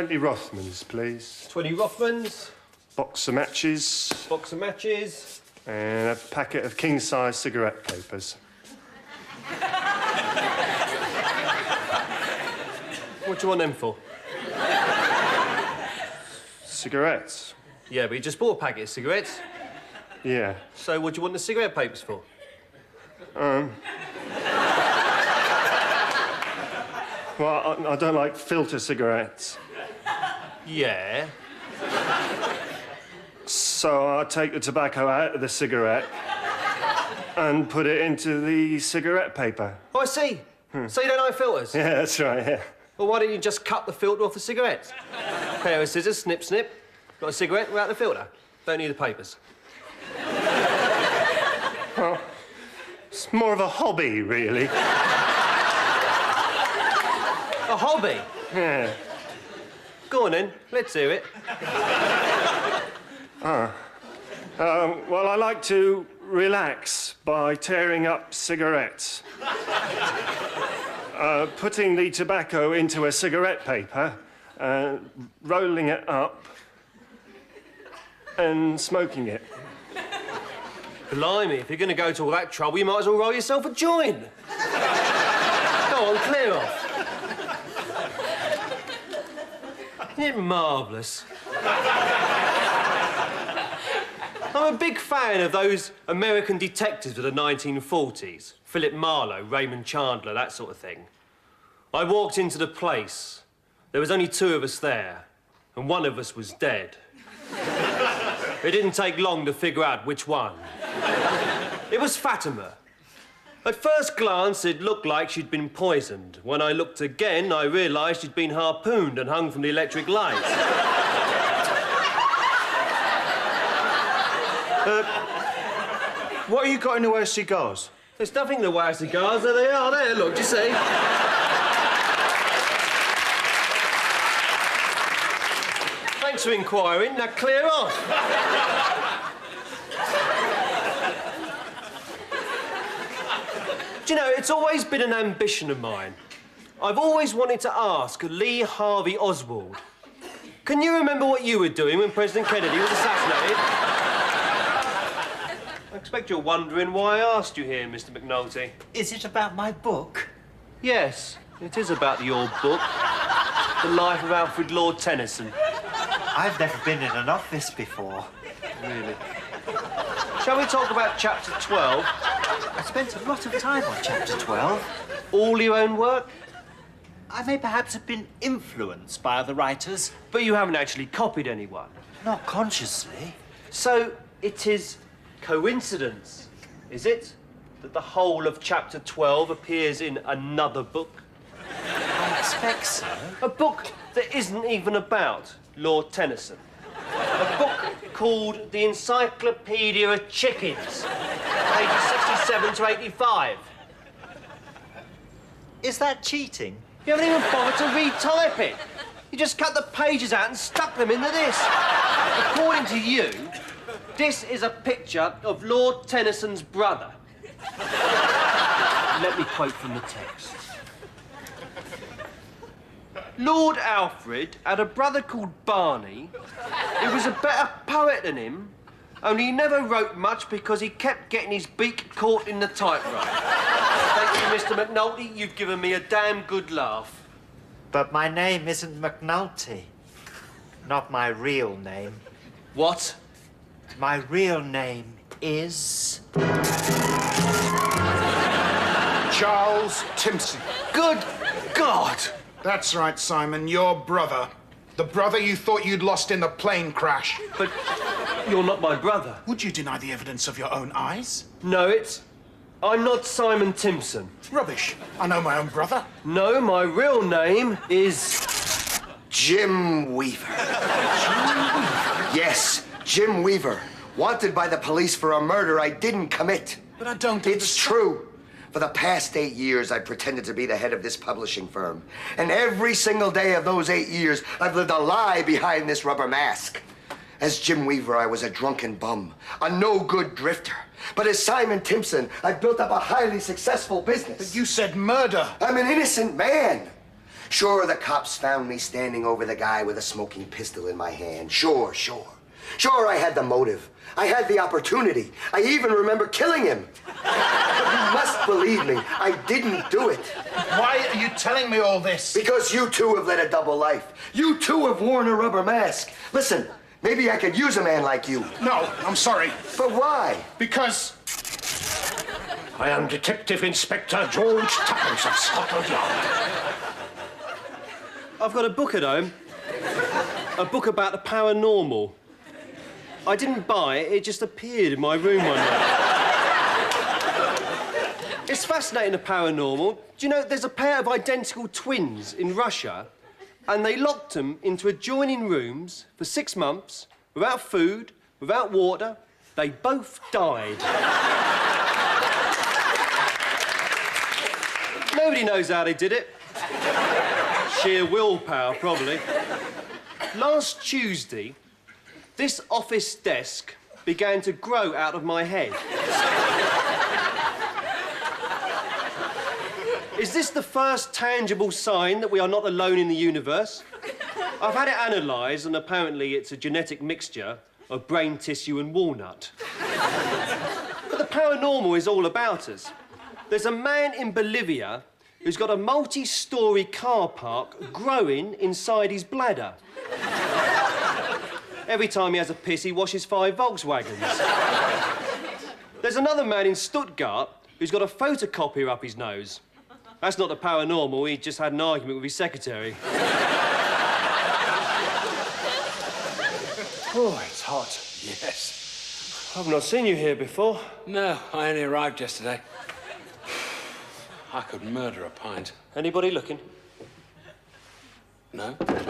$20 Rothmans, please. 20 Rothmans. Box of matches. Box of matches. And a packet of king-size cigarette papers. What do you want them for? Cigarettes. Yeah, but you just bought a packet of cigarettes. Yeah. So what do you want the cigarette papers for? Well, I don't like filter cigarettes. Yeah. So I take the tobacco out of the cigarette and put it into the cigarette paper. Oh, I see. So you don't like filters? Yeah, that's right, yeah. Well, why don't you just cut the filter off the cigarettes? Pair of scissors, snip, snip. Got a cigarette without the filter. Don't need the papers. Well, it's more of a hobby, really. A hobby? Yeah. Go on, then. Let's hear it. Well, I like to relax by tearing up cigarettes. Putting the tobacco into a cigarette paper, rolling it up, and smoking it. Blimey, if you're going to go to all that trouble, you might as well roll yourself a joint. Go on, clear off. Isn't it marvellous? I'm a big fan of those American detectives of the 1940s. Philip Marlowe, Raymond Chandler, that sort of thing. I walked into the place. There was only 2 of us there, and one of us was dead. It didn't take long to figure out which one. It was Fatima. At first glance, it looked like she'd been poisoned. When I looked again, I realised she'd been harpooned and hung from the electric light. What have you got in the way of cigars? There's nothing in the way of cigars. There they are. There, look, do you see? Thanks for inquiring. Now clear off. Do you know, it's always been an ambition of mine. I've always wanted to ask Lee Harvey Oswald. Can you remember what you were doing when President Kennedy was assassinated? I expect you're wondering why I asked you here, Mr. McNulty. Is it about my book? Yes, it is about your book, The Life of Alfred Lord Tennyson. I've never been in an office before. Really? Shall we talk about Chapter 12? I spent a lot of time on Chapter 12. All your own work? I may perhaps have been influenced by other writers. But you haven't actually copied anyone. Not consciously. So it is coincidence, is it, that the whole of Chapter 12 appears in another book? I expect so. A book that isn't even about Lord Tennyson. A book called The Encyclopedia of Chickens, pages 67 to 85. Is that cheating? You haven't even bothered to retype it. You just cut the pages out and stuck them into this. According to you, this is a picture of Lord Tennyson's brother. Let me quote from the text. Lord Alfred had a brother called Barney who was a better poet than him, only he never wrote much because he kept getting his beak caught in the typewriter. Thank you, Mr. McNulty. You've given me a damn good laugh. But my name isn't McNulty. Not my real name. What? My real name is... Charles Timpson. Good God! That's right, Simon, your brother. The brother you thought you'd lost in the plane crash. But you're not my brother. Would you deny the evidence of your own eyes? No, I'm not Simon Timpson. Rubbish. I know my own brother. No, my real name is Jim Weaver. Yes, Jim Weaver. Wanted by the police for a murder I didn't commit. But I don't It's true. For the past 8 years, I pretended to be the head of this publishing firm. And every single day of those 8 years, I've lived a lie behind this rubber mask. As Jim Weaver, I was a drunken bum, a no-good drifter. But as Simon Timpson, I built up a highly successful business. But you said murder. I'm an innocent man. Sure, the cops found me standing over the guy with a smoking pistol in my hand. Sure. Sure, I had the motive. I had the opportunity. I even remember killing him. But you must believe me, I didn't do it. Why are you telling me all this? Because you too have led a double life. You too have worn a rubber mask. Listen, maybe I could use a man like you. No, I'm sorry. But why? Because I am Detective Inspector George Tuppence of Scotland Yard. I've got a book at home. A book about the paranormal. I didn't buy it, it just appeared in my room one night. It's fascinating, the paranormal. Do you know, there's a pair of identical twins in Russia, and they locked them into adjoining rooms for 6 months, without food, without water. They both died. Nobody knows how they did it. Sheer willpower, probably. Last Tuesday, this office desk began to grow out of my head. Is this the first tangible sign that we are not alone in the universe? I've had it analysed, and apparently it's a genetic mixture of brain tissue and walnut. But the paranormal is all about us. There's a man in Bolivia who's got a multi-storey car park growing inside his bladder. Every time he has a piss, he washes 5 Volkswagens. There's another man in Stuttgart who's got a photocopier up his nose. That's not the paranormal, he just had an argument with his secretary. Oh, it's hot. Yes. I've not seen you here before. No, I only arrived yesterday. I could murder a pint. Anybody looking? No? There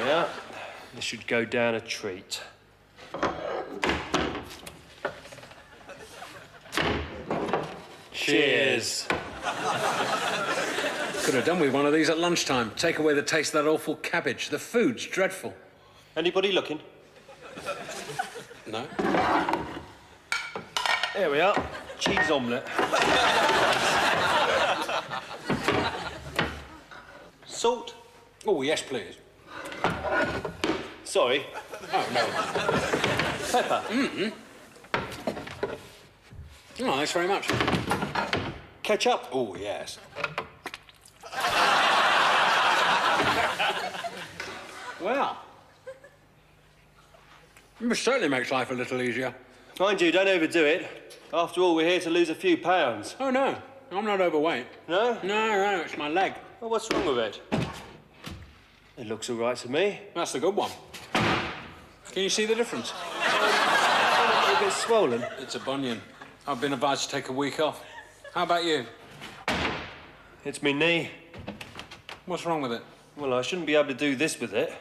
we are. This should go down a treat. Cheers. Could have done with one of these at lunchtime. Take away the taste of that awful cabbage. The food's dreadful. Anybody looking? No? There we are. Cheese omelette. Salt? Oh, yes, please. Sorry. Oh, no. Pepper? Oh, thanks very much. Ketchup? Oh, yes. Well. It certainly makes life a little easier. Mind you, don't overdo it. After all, we're here to lose a few pounds. Oh, no. I'm not overweight. No? No, it's my leg. Well, what's wrong with it? It looks all right to me. That's the good one. Can you see the difference? A bit swollen. It's a bunion. I've been advised to take a week off. How about you? It's me knee. What's wrong with it? Well, I shouldn't be able to do this with it.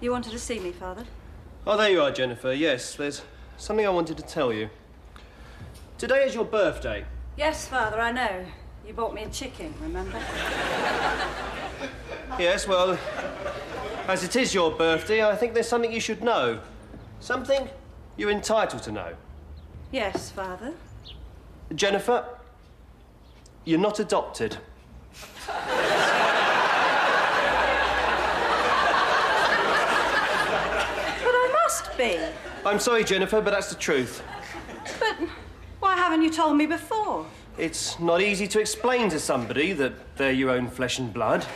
You wanted to see me, Father? Oh, there you are, Jennifer. Yes, there's something I wanted to tell you. Today is your birthday. Yes, Father, I know. You bought me a chicken, remember? Yes, well, as it is your birthday, I think there's something you should know. Something you're entitled to know. Yes, Father. Jennifer, you're not adopted. Be. I'm sorry, Jennifer, but that's the truth. But why haven't you told me before? It's not easy to explain to somebody that they're your own flesh and blood. So,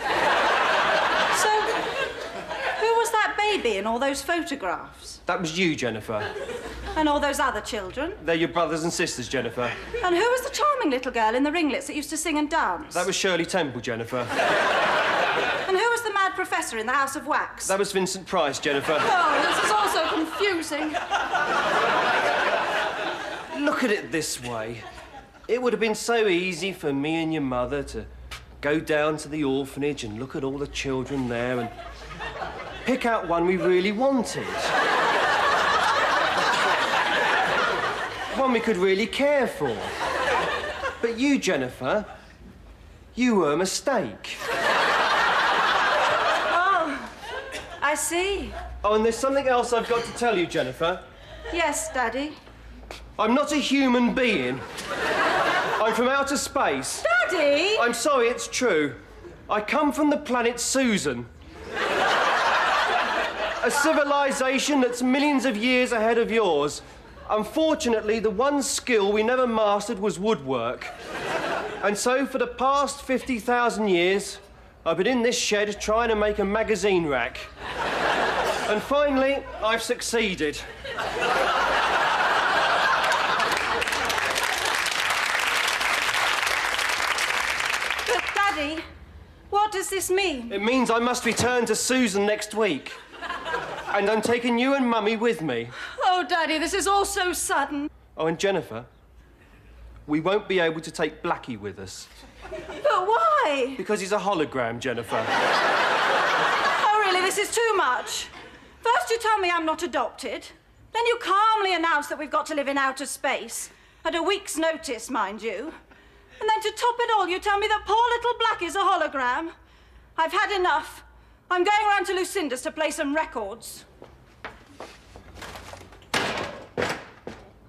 who was that baby in all those photographs? That was you, Jennifer. And all those other children? They're your brothers and sisters, Jennifer. And who was the charming little girl in the ringlets that used to sing and dance? That was Shirley Temple, Jennifer. And who was the mad professor in the House of Wax? That was Vincent Price, Jennifer. Oh, this is all so confusing. Look at it this way. It would have been so easy for me and your mother to go down to the orphanage and look at all the children there and pick out one we really wanted. One we could really care for. But you, Jennifer, you were a mistake. Oh, I see. Oh, and there's something else I've got to tell you, Jennifer. Yes, Daddy. I'm not a human being. I'm from outer space. Daddy! I'm sorry, it's true. I come from the planet Susan. A civilization that's millions of years ahead of yours. Unfortunately, the one skill we never mastered was woodwork. And so, for the past 50,000 years, I've been in this shed trying to make a magazine rack. And finally, I've succeeded. But, Daddy, what does this mean? It means I must return to Susan next week. And I'm taking you and Mummy with me. Oh, Daddy, this is all so sudden. Oh, and Jennifer, we won't be able to take Blackie with us. But why? Because he's a hologram, Jennifer. Oh, really, this is too much. First you tell me I'm not adopted. Then you calmly announce that we've got to live in outer space. At a week's notice, mind you. And then to top it all, you tell me that poor little Blackie's a hologram. I've had enough. I'm going round to Lucinda's to play some records.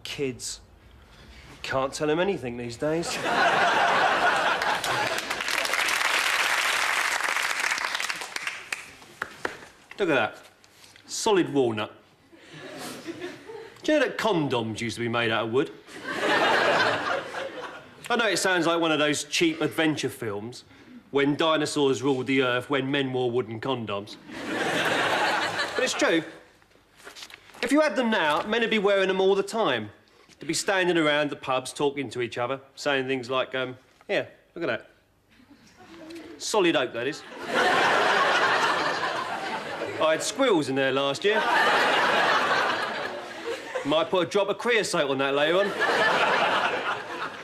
Kids. Can't tell them anything these days. Look at that. Solid walnut. Do you know that condoms used to be made out of wood? I know it sounds like one of those cheap adventure films when dinosaurs ruled the earth, when men wore wooden condoms. But it's true. If you had them now, men would be wearing them all the time. They'd be standing around the pubs talking to each other, saying things like, here, look at that. Solid oak, that is. I had squirrels in there last year. Might put a drop of creosote on that later on.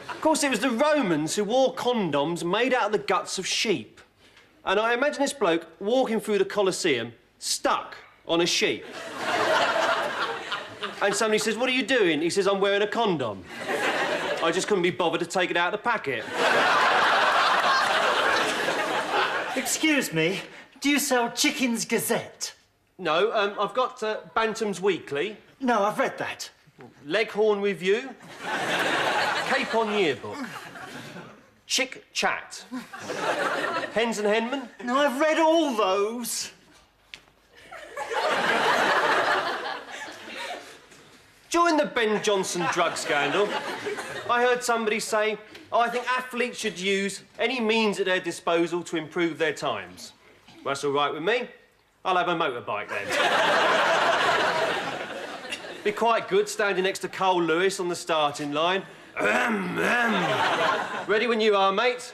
Of course, it was the Romans who wore condoms made out of the guts of sheep. And I imagine this bloke walking through the Colosseum, stuck on a sheep. And somebody says, "What are you doing?" He says, "I'm wearing a condom." I just couldn't be bothered to take it out of the packet. Excuse me, do you sell Chicken's Gazette? No, I've got Bantam's Weekly, No, I've read that. Leghorn Review, Capon Yearbook, Chick Chat, Hens and Henman. No, I've read all those. During the Ben Johnson drug scandal, I heard somebody say, "Oh, I think athletes should use any means at their disposal to improve their times." Well, that's all right with me. I'll have a motorbike then. Be quite good standing next to Cole Lewis on the starting line. Ready when you are, mate.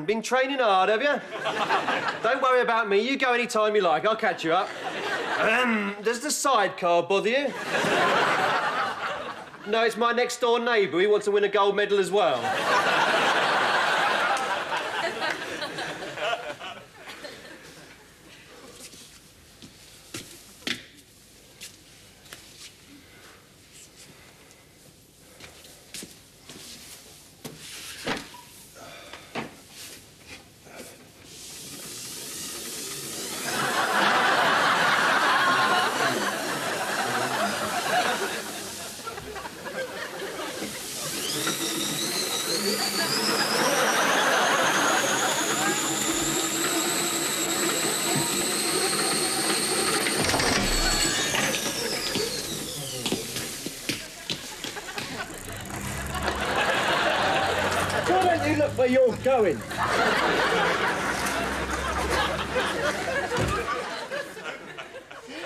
Been training hard, have you? Don't worry about me. You go any time you like. I'll catch you up. Does the sidecar bother you? No, it's my next-door neighbour. He wants to win a gold medal as well. going?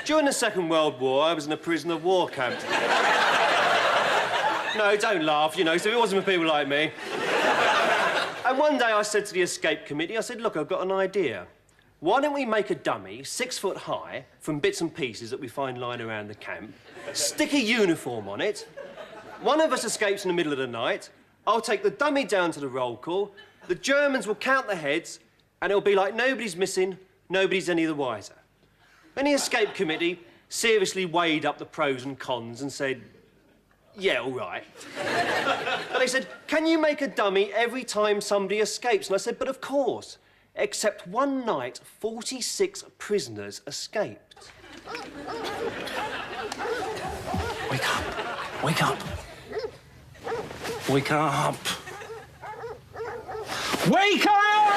During the Second World War, I was in a prisoner of war camp. No, don't laugh, you know, so it wasn't for people like me. And one day I said to the escape committee, I said, look, I've got an idea. Why don't we make a dummy 6 foot high from bits and pieces that we find lying around the camp, stick a uniform on it, one of us escapes in the middle of the night, I'll take the dummy down to the roll call, the Germans will count the heads, and it'll be like nobody's missing, nobody's any the wiser. And the escape committee seriously weighed up the pros and cons and said, yeah, all right. And they said, can you make a dummy every time somebody escapes? And I said, but of course. Except one night, 46 prisoners escaped. Wake up. Wake up. Wake up. Wake up!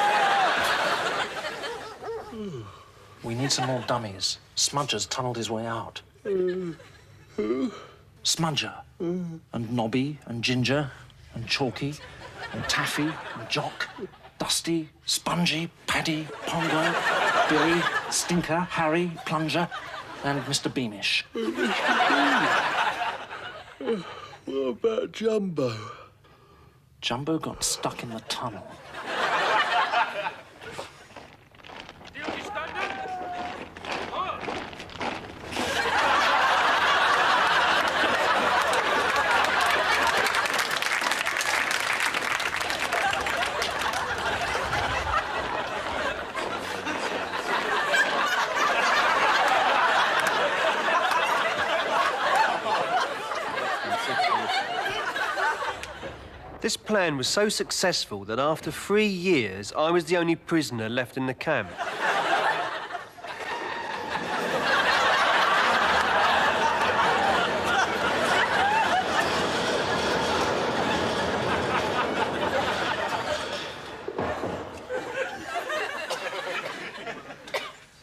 We need some more dummies. Smudger's tunnelled his way out. Smudger. And Nobby and Ginger and Chalky and Taffy and Jock, Dusty, Spongy, Paddy, Pongo, Billy, Stinker, Harry, Plunger, and Mr. Beamish. What about Jumbo? Jumbo got stuck in the tunnel. This plan was so successful that after 3 years, I was the only prisoner left in the camp.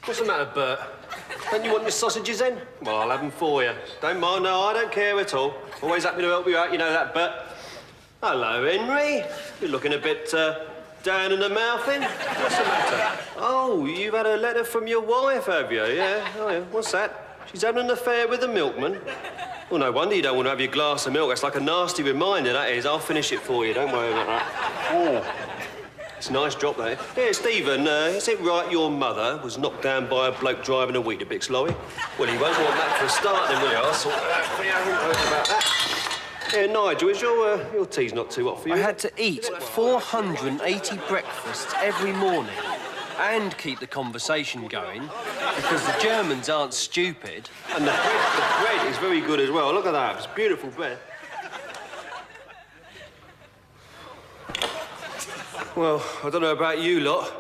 What's the matter, Bert? Don't you want your sausages then? Well, I'll have them for you. Don't mind, no, I don't care at all. Always happy to help you out, you know that, Bert. Hello, Henry. You're looking a bit down in the mouth, then. What's the matter? Oh, you've had a letter from your wife, have you? Yeah? Oh, yeah. What's that? She's having an affair with the milkman? Well, no wonder you don't want to have your glass of milk. That's like a nasty reminder, that is. I'll finish it for you. Don't worry about that. Oh. It's a nice drop, there. Yeah, Stephen, is it right your mother was knocked down by a bloke driving a Weetabix lorry? Well, he won't want that for a start, then, will you? I'll sort that out for you. I haven't heard about that. Yeah, Nigel, is your tea's not too hot for you? I had to eat 480 breakfasts every morning and keep the conversation going because the Germans aren't stupid. And the bread is very good as well. Look at that. It's beautiful bread. Well, I don't know about you lot,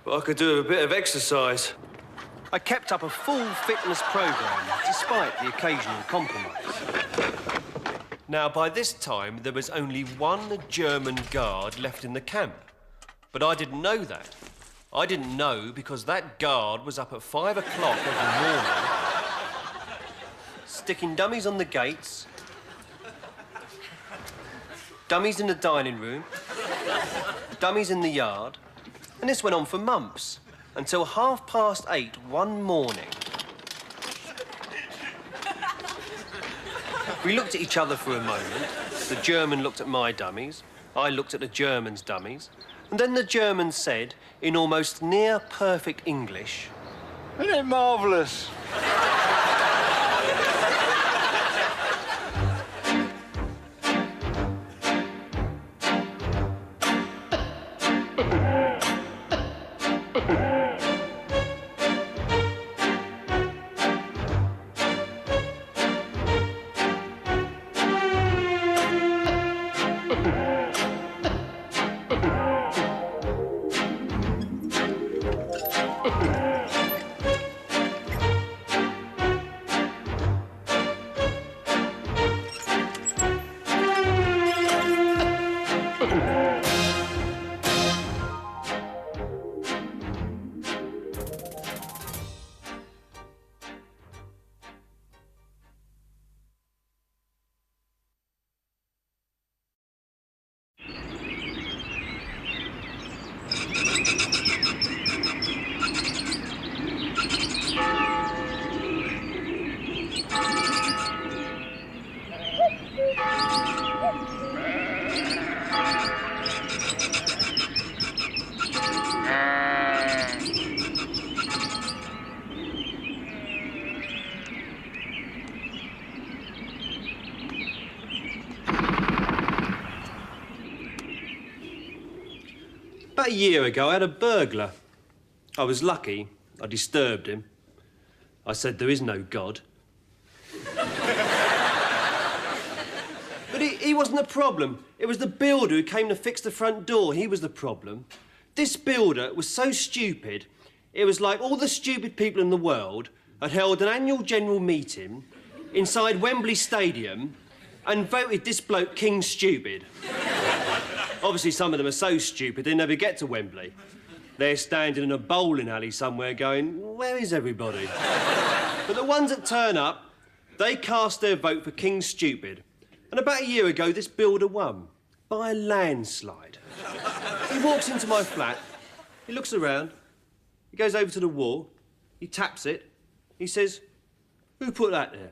but I could do with a bit of exercise. I kept up a full fitness programme despite the occasional compromise. Now, by this time, there was only one German guard left in the camp. But I didn't know that. I didn't know because that guard was up at 5 o'clock every morning, sticking dummies on the gates, dummies in the dining room, dummies in the yard, and this went on for months, until 8:30 one morning. We looked at each other for a moment. The German looked at my dummies. I looked at the German's dummies. And then the German said, in almost near perfect English, Isn't it marvellous? About a year ago, I had a burglar. I was lucky. I disturbed him. I said there is no God. But he wasn't the problem. It was the builder who came to fix the front door. He was the problem. This builder was so stupid, it was like all the stupid people in the world had held an annual general meeting inside Wembley Stadium and voted this bloke King Stupid. Obviously, some of them are so stupid they never get to Wembley. They're standing in a bowling alley somewhere going, where is everybody? But the ones that turn up, they cast their vote for King Stupid. And about a year ago, this builder won by a landslide. He walks into my flat, he looks around, he goes over to the wall, he taps it, he says, who put that there?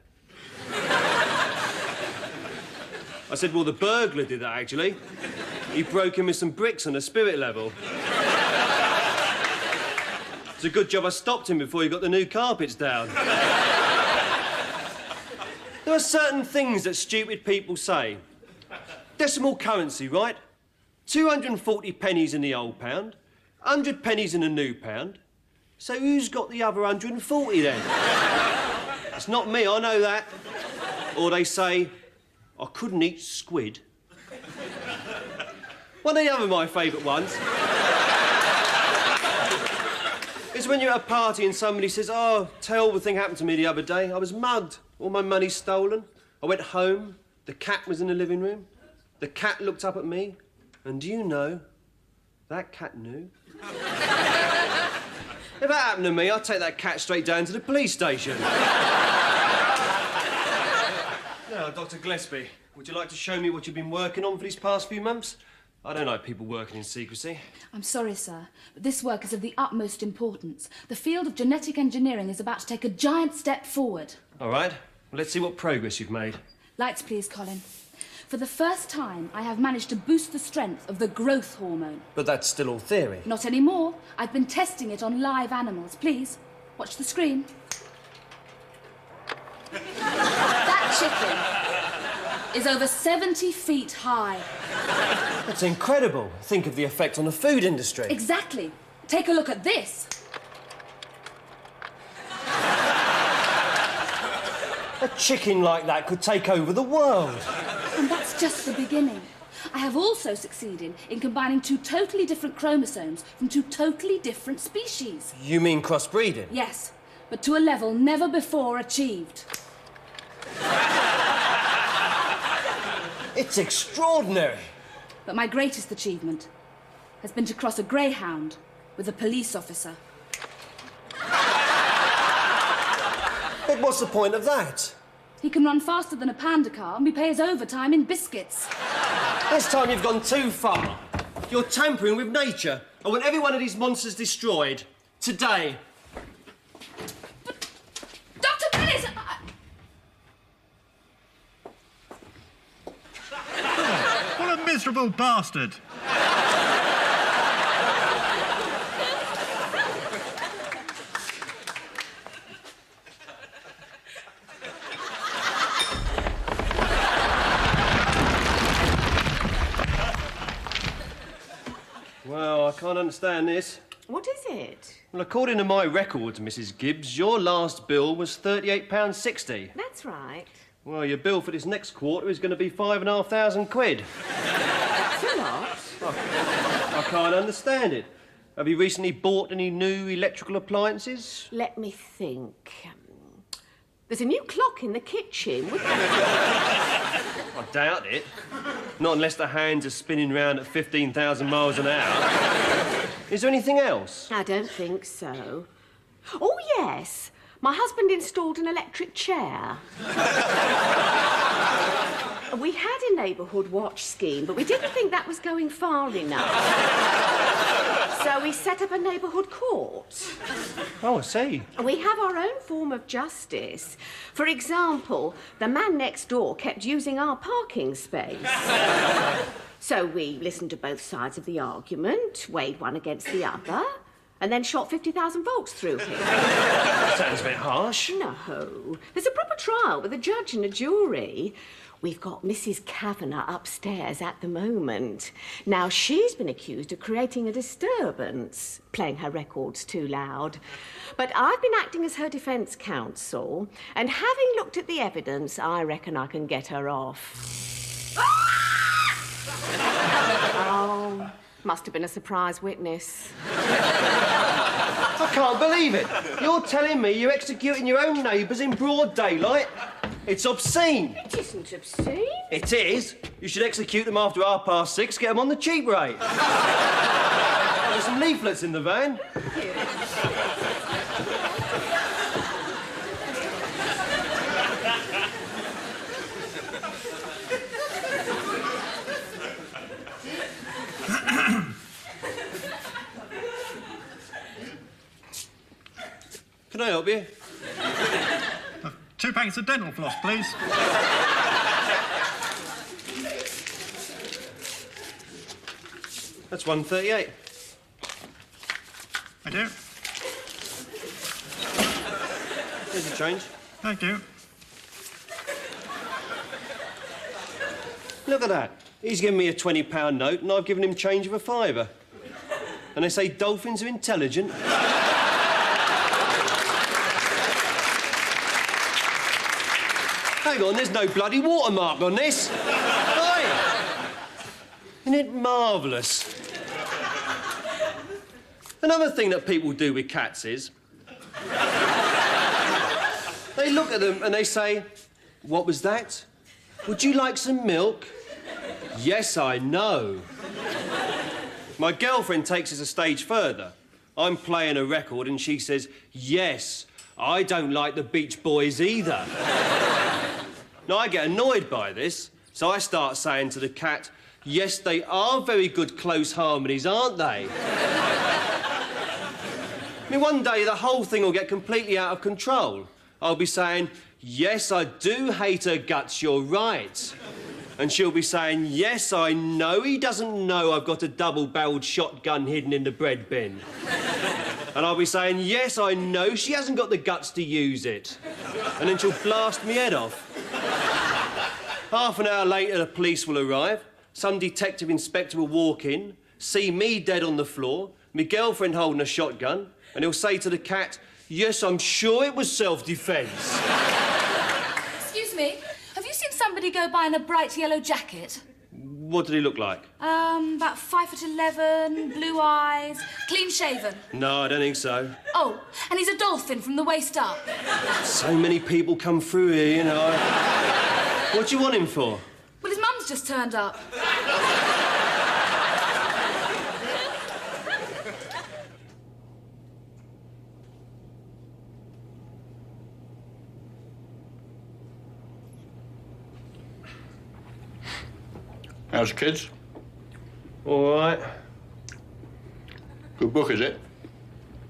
I said, well, the burglar did that, actually. He broke in with some bricks on a spirit level. It's a good job I stopped him before he got the new carpets down. There are certain things that stupid people say. Decimal currency, right? 240 pennies in the old pound, 100 pennies in the new pound. So who's got the other 140 then? It's not me, I know that. Or they say, I couldn't eat squid. One of the other my favourite ones is when you're at a party and somebody says, oh, terrible thing happened to me the other day. I was mugged, all my money stolen. I went home, the cat was in the living room. The cat looked up at me, and do you know, that cat knew. If that happened to me, I'd take that cat straight down to the police station. Now, Dr. Gillespie, would you like to show me what you've been working on for these past few months? I don't like people working in secrecy. I'm sorry, sir, but this work is of the utmost importance. The field of genetic engineering is about to take a giant step forward. All right. Well, let's see what progress you've made. Lights, please, Colin. For the first time, I have managed to boost the strength of the growth hormone. But that's still all theory. Not anymore. I've been testing it on live animals. Please, watch the screen. That chicken is over 70 feet high. That's incredible. Think of the effect on the food industry. Exactly. Take a look at this. A chicken like that could take over the world. And that's just the beginning. I have also succeeded in combining two totally different chromosomes from two totally different species. You mean crossbreeding? Yes, but to a level never before achieved. It's extraordinary. But my greatest achievement has been to cross a greyhound with a police officer. But what's the point of that? He can run faster than a panda car and we pay his overtime in biscuits. This time you've gone too far. You're tampering with nature. I want every one of these monsters destroyed. Today. But, Dr. Bellis, What a miserable bastard! Well, I can't understand this. What is it? Well, according to my records, Mrs. Gibbs, your last bill was £38.60. That's right. Well, your bill for this next quarter is going to be £5,500. That's a lot. I can't understand it. Have you recently bought any new electrical appliances? Let me think. There's a new clock in the kitchen. I doubt it. Not unless the hands are spinning round at 15,000 miles an hour. Is there anything else? I don't think so. Oh, yes. My husband installed an electric chair. We had a neighbourhood watch scheme, but we didn't think that was going far enough. So we set up a neighbourhood court. Oh, I see. We have our own form of justice. For example, the man next door kept using our parking space. So we listened to both sides of the argument, weighed one against the other, and then shot 50,000 volts through him. Sounds a bit harsh. No. There's a proper trial with a judge and a jury. We've got Mrs. Kavanagh upstairs at the moment. Now, she's been accused of creating a disturbance, playing her records too loud. But I've been acting as her defence counsel, and having looked at the evidence, I reckon I can get her off. Oh, must have been a surprise witness. I can't believe it. You're telling me you're executing your own neighbours in broad daylight? It's obscene. It isn't obscene. It is. You should execute them after 6:30, get them on the cheap rate. There's some leaflets in the van. Can I help you? 2 packets of dental floss, please. That's £1.38. I do. Here's your change. Thank you. Look at that. He's given me a £20 note and I've given him change of a £5. And they say dolphins are intelligent. Hang on, there's no bloody watermark on this. Oi! Isn't it marvellous? Another thing that people do with cats is they look at them and they say, "What was that? Would you like some milk?" "Yes, I know." My girlfriend takes us a stage further. I'm playing a record and she says, "Yes, I don't like the Beach Boys either." Now, I get annoyed by this, so I start saying to the cat, "Yes, they are very good close harmonies, aren't they?" I mean, one day the whole thing will get completely out of control. I'll be saying, "Yes, I do hate her guts, you're right." And she'll be saying, "Yes, I know he doesn't know I've got a double-barreled shotgun hidden in the bread bin." And I'll be saying, "Yes, I know she hasn't got the guts to use it." And then she'll blast me head off. Half an hour later, the police will arrive. Some detective inspector will walk in, see me dead on the floor, my girlfriend holding a shotgun, and he'll say to the cat, "Yes, I'm sure it was self-defence." Excuse me, have you seen somebody go by in a bright yellow jacket? What did he look like? About 5'11", blue eyes, clean shaven. No, I don't think so. Oh, and he's a dolphin from the waist up. So many people come through here, you know. What do you want him for? Well, his mum's just turned up. How's the kids? All right. Good book, is it?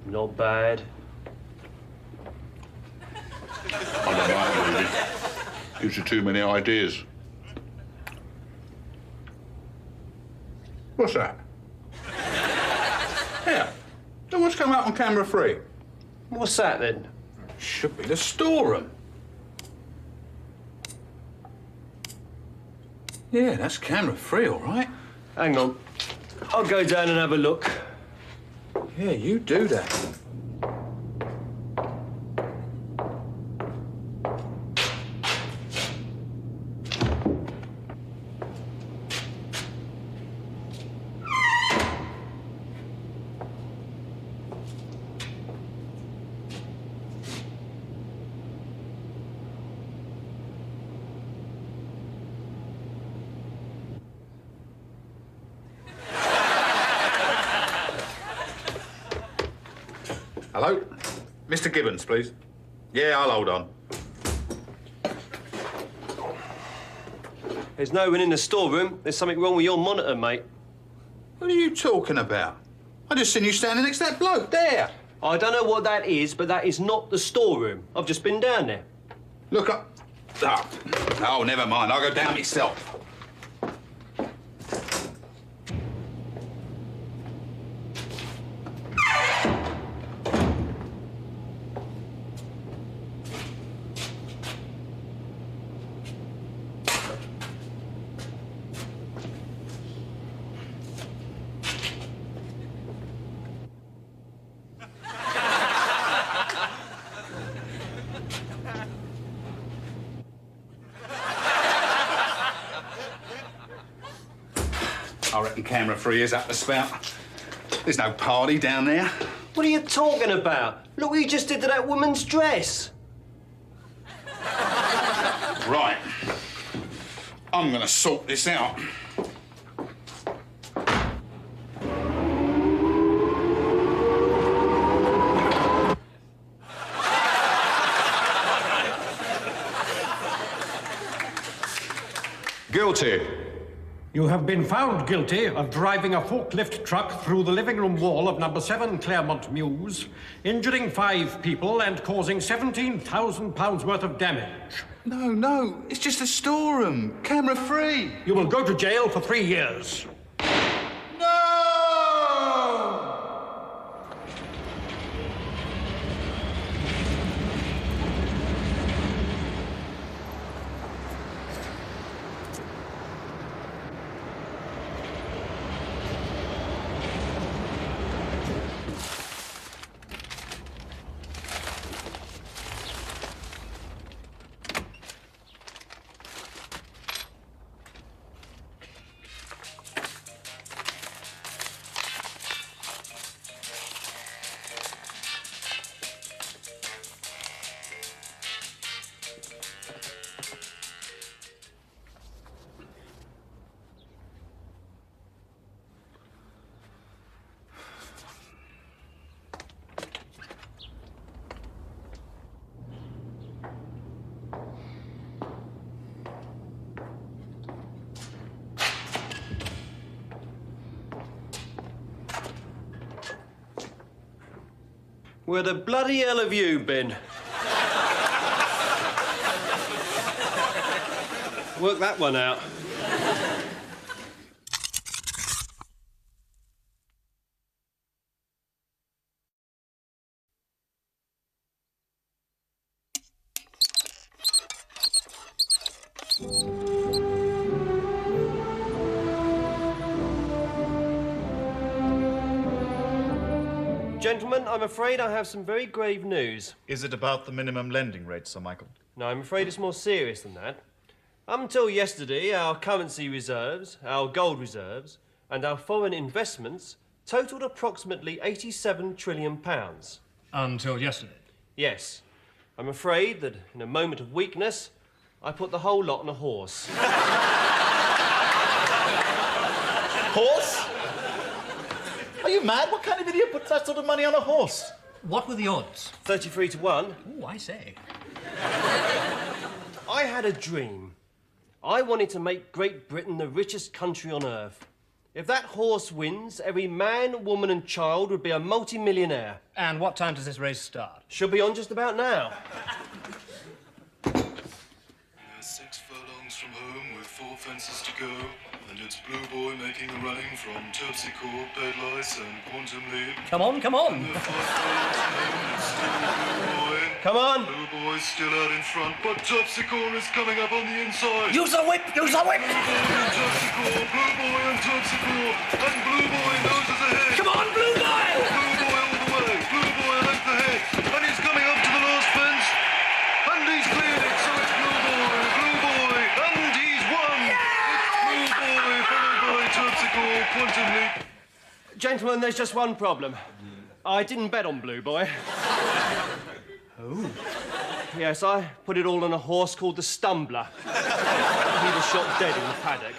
Not bad. I don't like it, really. Gives you too many ideas. What's that? Yeah. So what's come out on camera 3? What's that, then? Should be the storeroom. Yeah, that's camera 3, all right. Hang on. I'll go down and have a look. Yeah, you do that. Hello? Mr. Gibbons, please. Yeah, I'll hold on. There's no one in the storeroom. There's something wrong with your monitor, mate. What are you talking about? I just seen you standing next to that bloke there. I don't know what that is, but that is not the storeroom. I've just been down there. Look up. Oh, never mind. I'll go down myself. camera free is up the spout. There's no party down there. What are you talking about? Look what you just did to that woman's dress. Right. I'm gonna sort this out. Guilty. You have been found guilty of driving a forklift truck through the living room wall of number 7 Claremont Mews, injuring 5 people and causing £17,000 worth of damage. No, it's just a storeroom. Camera free. You will go to jail for 3 years. Where the bloody hell have you been? Work that one out. Gentlemen, I'm afraid I have some very grave news. Is it about the minimum lending rate, Sir Michael? No, I'm afraid it's more serious than that. Up until yesterday, our currency reserves, our gold reserves, and our foreign investments totalled approximately £87 trillion. Until yesterday? Yes. I'm afraid that in a moment of weakness, I put the whole lot on a horse. Horse? Are you mad? What kind of idiot puts that sort of money on a horse? What were the odds? 33 to 1. Oh, I say. I had a dream. I wanted to make Great Britain the richest country on earth. If that horse wins, every man, woman and child would be a multi-millionaire. And what time does this race start? Should be on just about now. 6 furlongs from home with 4 fences to go. And it's Blue Boy making the running from Terpsichore, Bedlice and Quantum Leap. Come on, come on. And the 5 furlongs from home, it's still Blue Boy. Come on. Blue Boy's still out in front, but Terpsichore is coming up on the inside. Use the whip, use the whip. Blue Boy and Terpsichore, and Blue Boy noses ahead. Come on, Blue Boy. Blue Boy all the way. Blue Boy a length ahead, and he's coming up to the last fence. And he's cleared it, so it's Blue Boy, and he's won. It's Blue Boy, followed by Terpsichore, Quantum Leap. Gentlemen, there's just one problem. I didn't bet on Blue Boy. Oh. Yes, I put it all on a horse called the Stumbler. He was shot dead in the paddock.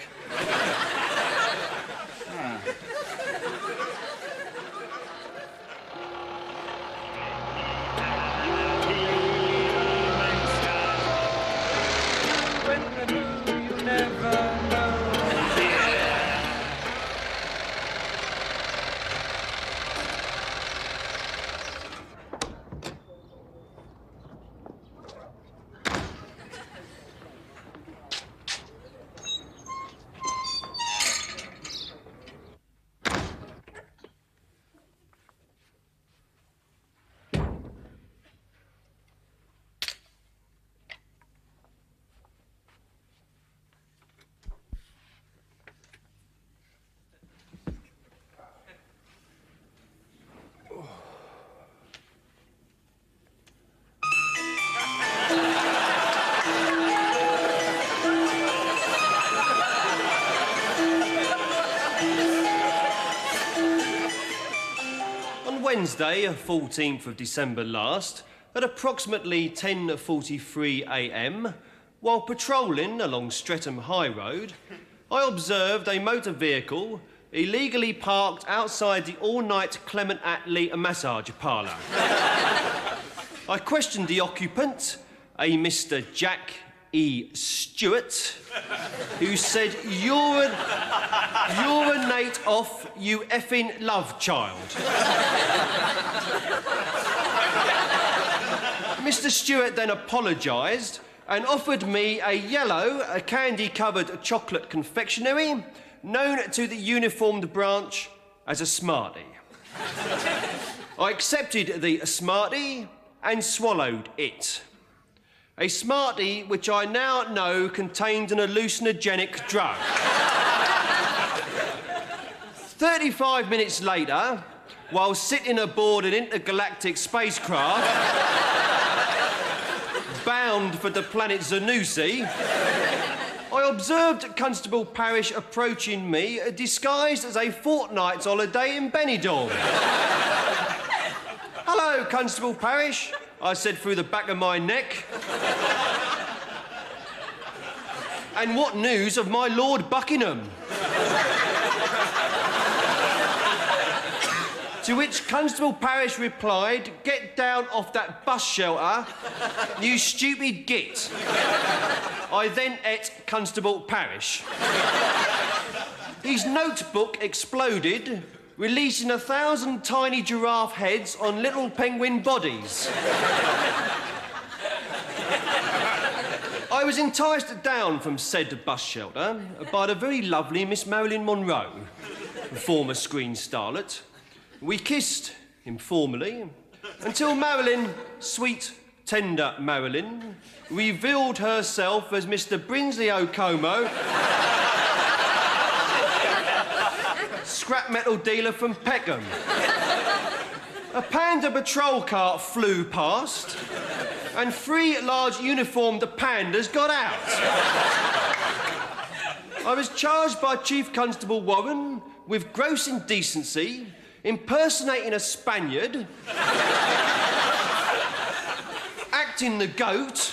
Wednesday, 14th of December last, at approximately 10:43 a.m, while patrolling along Streatham High Road, I observed a motor vehicle illegally parked outside the all-night Clement Attlee massage parlour. I questioned the occupant, a Mr. Jack E. Stewart, who said, urinate off, you effing love child. Mr. Stewart then apologised and offered me a yellow, candy-covered chocolate confectionery known to the uniformed branch as a Smartie. I accepted the Smartie and swallowed it. A Smartie which I now know contained an hallucinogenic drug. 35 minutes later, while sitting aboard an intergalactic spacecraft bound for the planet Zanussi, I observed Constable Parish approaching me, disguised as a fortnight's holiday in Benidorm. Hello, Constable Parish, I said through the back of my neck. And what news of my Lord Buckingham? To which Constable Parish replied, get down off that bus shelter, you stupid git. I then ate Constable Parish. His notebook exploded, releasing 1,000 tiny giraffe heads on little penguin bodies. I was enticed down from said bus shelter by the very lovely Miss Marilyn Monroe, former screen starlet. We kissed, informally, until Marilyn, sweet, tender Marilyn, revealed herself as Mr. Brinsley O'Como, scrap metal dealer from Peckham. A panda patrol car flew past, and 3 large uniformed pandas got out. I was charged by Chief Constable Warren with gross indecency, impersonating a Spaniard, acting the goat,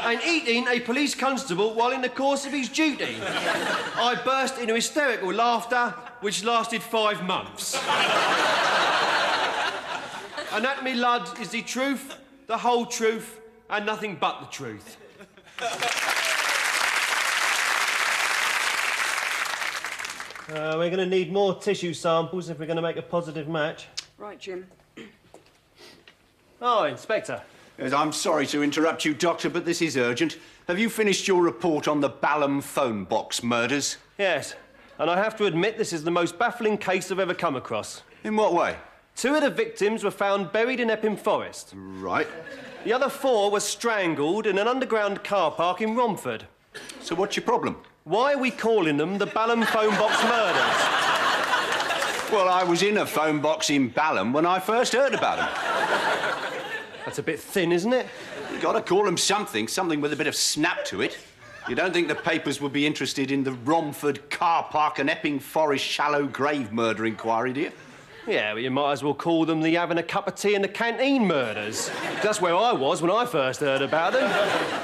and eating a police constable while in the course of his duty. I burst into hysterical laughter, which lasted 5 months. And that, me lud, is the truth, the whole truth, and nothing but the truth. We're going to need more tissue samples if we're going to make a positive match. Right, Jim. Oh, Inspector. Yes, I'm sorry to interrupt you, Doctor, but this is urgent. Have you finished your report on the Balham phone box murders? Yes, and I have to admit this is the most baffling case I've ever come across. In what way? 2 of the victims were found buried in Epping Forest. Right. The other 4 were strangled in an underground car park in Romford. So what's your problem? Why are we calling them the Balham phone box murders? Well, I was in a phone box in Balham when I first heard about them. That's a bit thin, isn't it? You've got to call them something with a bit of snap to it. You don't think the papers would be interested in the Romford car park and Epping Forest shallow grave murder inquiry, do you? Yeah, but you might as well call them the having a cup of tea in the canteen murders. That's where I was when I first heard about them.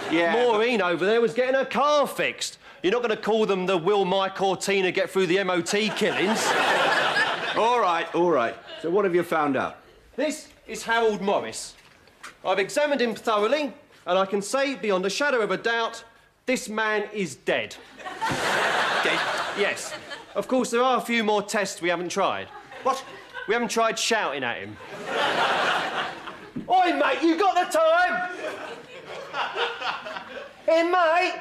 Yeah. Maureen over there was getting her car fixed. You're not going to call them the Will, Mike or Tina get through the MOT killings. All right. So what have you found out? This is Harold Morris. I've examined him thoroughly, and I can say beyond a shadow of a doubt, this man is dead. Dead? Yes. Of course, there are a few more tests we haven't tried. What? We haven't tried shouting at him. Oi, mate, you got the time? Hey, mate,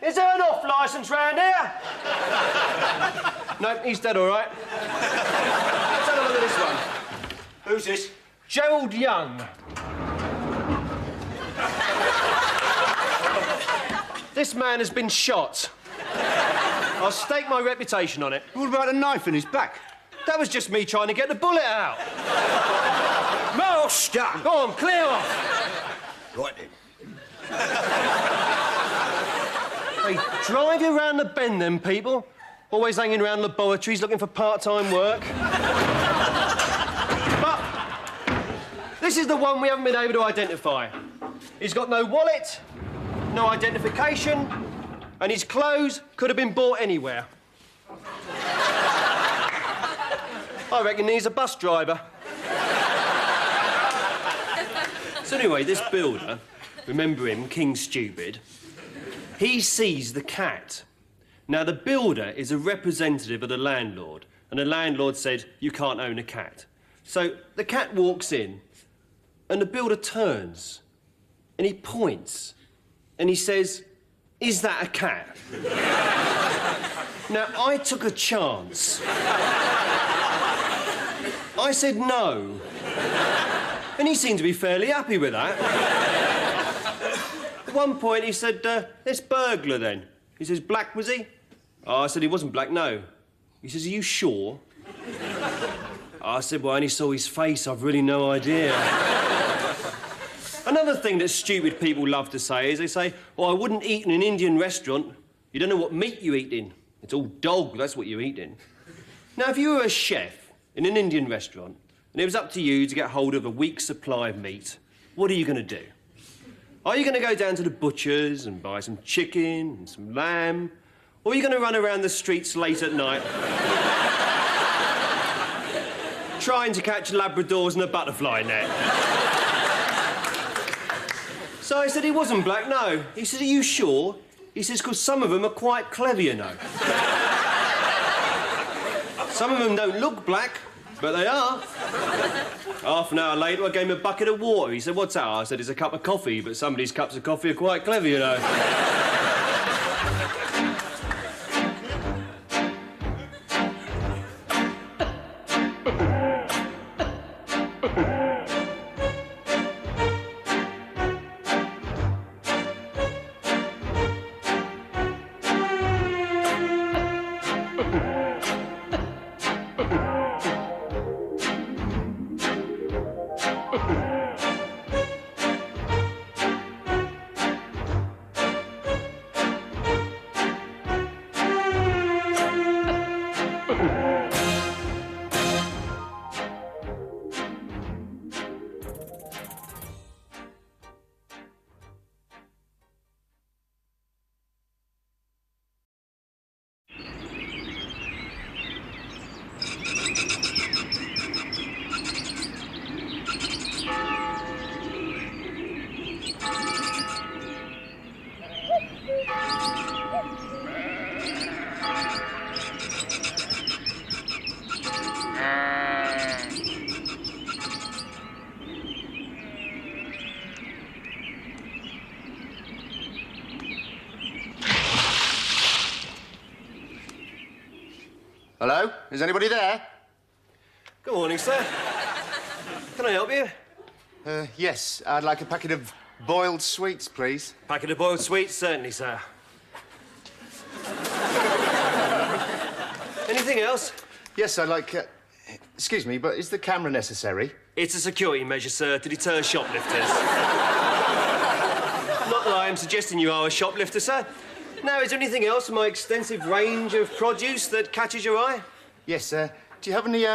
is there an off licence round here? No, he's dead, all right. Let's have a look at this one. Who's this? Gerald Young. This man has been shot. I'll stake my reputation on it. What about a knife in his back? That was just me trying to get the bullet out. Master! Go on, clear off. Right then. They drive you around the bend, them people. Always hanging around laboratories looking for part-time work. is the one we haven't been able to identify. He's got no wallet, no identification, and his clothes could have been bought anywhere. I reckon he's a bus driver. So anyway, this builder, remember him, King Stupid, he sees the cat. Now, the builder is a representative of the landlord, and the landlord said, you can't own a cat. So the cat walks in, and the builder turns, and he points, and he says, is that a cat? Now, I took a chance. I said no. And he seemed to be fairly happy with that. At one point, he said, this burglar, then. He says, black, was he? Oh, I said, he wasn't black, no. He says, are you sure? I said, well, I only saw his face. I've really no idea. Another thing that stupid people love to say is they say, well, I wouldn't eat in an Indian restaurant. You don't know what meat you eat in. It's all dog, that's what you eat in. Now, if you were a chef in an Indian restaurant, and it was up to you to get hold of a week's supply of meat, what are you going to do? Are you going to go down to the butcher's and buy some chicken and some lamb? Or are you going to run around the streets late at night trying to catch Labradors in a butterfly net? So I said, he wasn't black, no. He said, are you sure? He says, because some of them are quite clever, you know. Some of them don't look black, but they are. Half an hour later, I gave him a bucket of water. He said, what's that? I said, it's a cup of coffee, but some of these cups of coffee are quite clever, you know. Hello? Is anybody there? Good morning, sir. Can I help you? Yes. I'd like a packet of boiled sweets, please. Packet of boiled sweets? Certainly, sir. Anything else? Yes, I'd like... excuse me, but is the camera necessary? It's a security measure, sir, to deter shoplifters. Not that I am suggesting you are a shoplifter, sir. Now, is there anything else in my extensive range of produce that catches your eye? Yes, do you have any,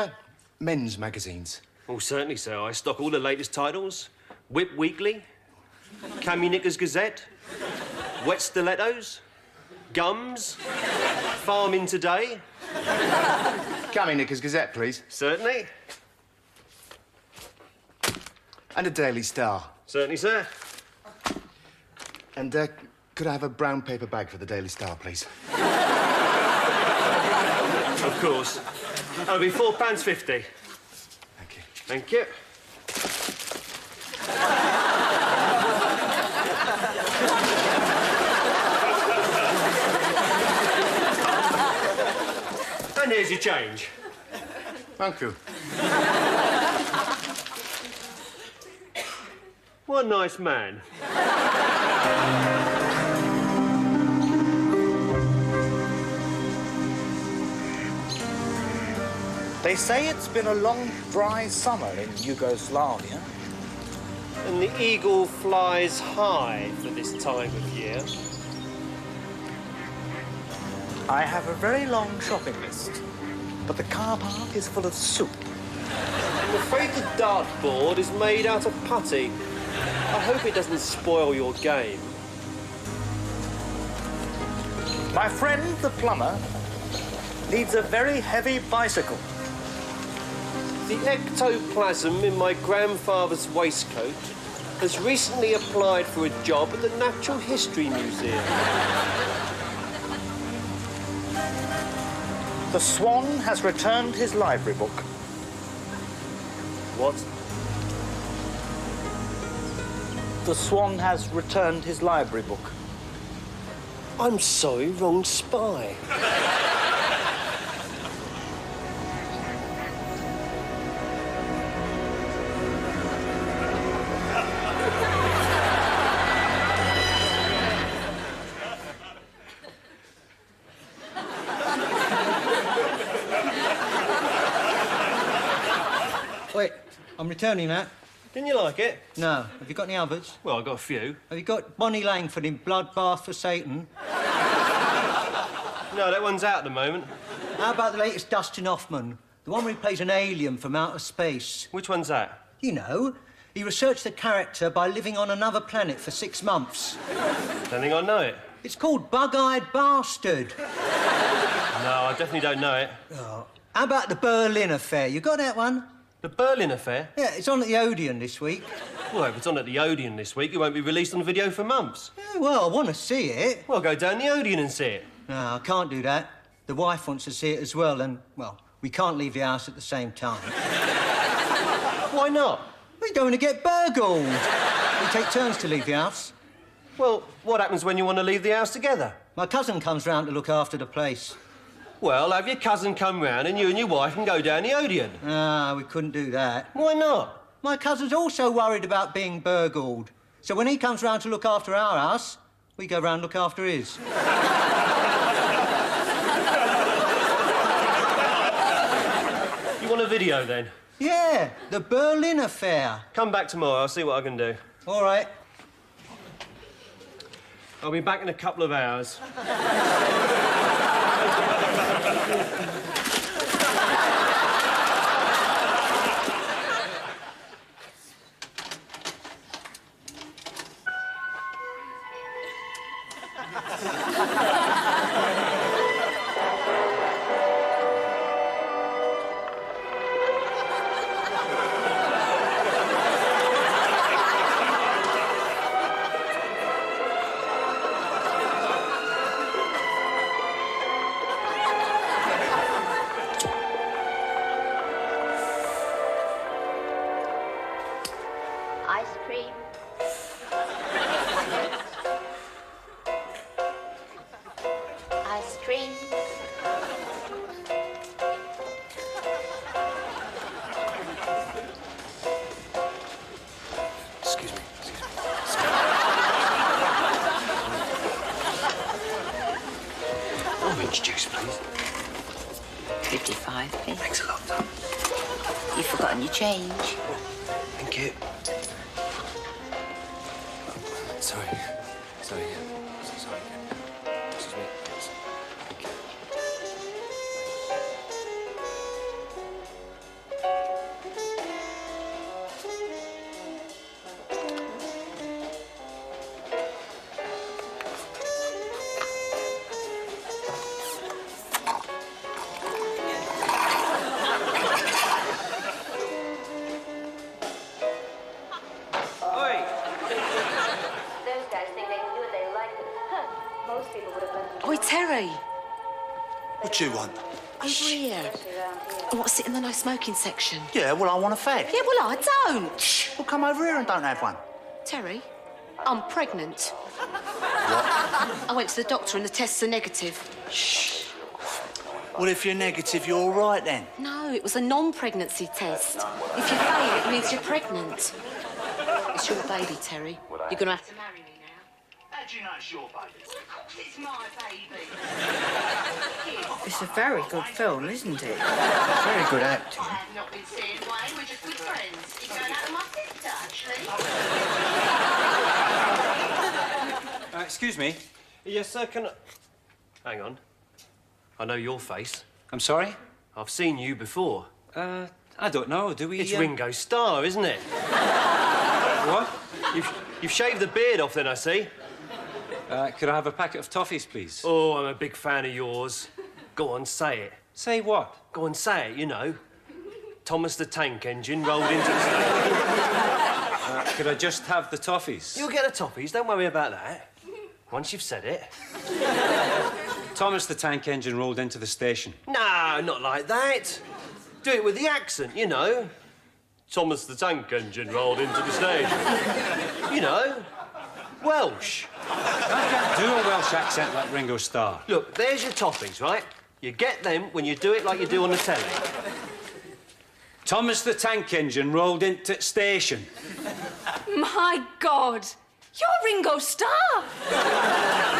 men's magazines? Oh, certainly, sir. I stock all the latest titles. Whip Weekly, Cammy Knickers Gazette, Wet Stilettos, Gums, Farming Today. Cammy Knickers Gazette, please. Certainly. And a Daily Star. Certainly, sir. And, could I have a brown paper bag for the Daily Star, please? Of course. That'll be £4.50. Thank you. Thank you. And here's your change. Thank you. What a nice man. They say it's been a long, dry summer in Yugoslavia. And the eagle flies high for this time of year. I have a very long shopping list, but the car park is full of soup. I'm afraid the dartboard is made out of putty. I hope it doesn't spoil your game. My friend, the plumber, needs a very heavy bicycle. The ectoplasm in my grandfather's waistcoat has recently applied for a job at the Natural History Museum. The Swan has returned his library book. What? The Swan has returned his library book. I'm sorry, wrong spy. Wait, I'm returning that. Didn't you like it? No. Have you got any others? Well, I got a few. Have you got Bonnie Langford in Bloodbath for Satan? No, that one's out at the moment. How about the latest Dustin Hoffman? The one where he plays an alien from outer space. Which one's that? You know, he researched the character by living on another planet for 6 months. Don't think I know it. It's called Bug-Eyed Bastard. No, I definitely don't know it. Oh. How about the Berlin Affair? You got that one? The Berlin Affair? Yeah, it's on at the Odeon this week. Well, if it's on at the Odeon this week, it won't be released on video for months. Yeah, well, I want to see it. Well, go down the Odeon and see it. No, I can't do that. The wife wants to see it as well, and, well, we can't leave the house at the same time. Why not? We don't want to get burgled. We take turns to leave the house. Well, what happens when you want to leave the house together? My cousin comes round to look after the place. Well, have your cousin come round and you and your wife can go down the Odeon. Ah, we couldn't do that. Why not? My cousin's also worried about being burgled. So when he comes round to look after our house, we go round and look after his. You want a video, then? Yeah, the Berlin Affair. Come back tomorrow, I'll see what I can do. All right. I'll be back in a couple of hours. Ice cream. Ice cream. Excuse me. Orange juice, please. 55p. Thanks a lot, Tom. You've forgotten your change. Thank you. Sorry. Sorry again. Sorry again. Excuse me. Yes. Thank you. Those guys think they can do what they like. Most people would have left. Oi, Terry. What you want? Over here. I want to sit in the no smoking section. Yeah, well, I want a fag. Yeah, well, I don't. Well, come over here and don't have one. Terry, I'm pregnant. What? I went to the doctor and the tests are negative. Shh. Well, if you're negative, you're all right then. No, it was a non-pregnancy test. If you fail, it means you're pregnant. It's your baby, Terry. You're going to have to marry me now. How do you know it's your baby? Of course it's my baby. It's a very good film, isn't it? Very good acting. I have not been seeing Wayne. We're just good friends. He's going out with my sister, actually. Excuse me. Yes, sir, can I... Hang on. I know your face. I'm sorry? I've seen you before. I don't know, do we... It's Ringo Starr, isn't it? What? You've shaved the beard off then, I see. Could I have a packet of toffees, please? Oh, I'm a big fan of yours. Go on, say it. Say what? Go on, say it, you know. Thomas the Tank Engine rolled into the station. Could I just have the toffees? You'll get the toffees, don't worry about that. Once you've said it. Thomas the Tank Engine rolled into the station. No, not like that. Do it with the accent, you know. Thomas the Tank Engine rolled into the station. You know, Welsh. I can't do a Welsh accent like Ringo Starr. Look, there's your toffees, right? You get them when you do it like you do on the telly. Thomas the Tank Engine rolled into station. My God! You're Ringo Starr!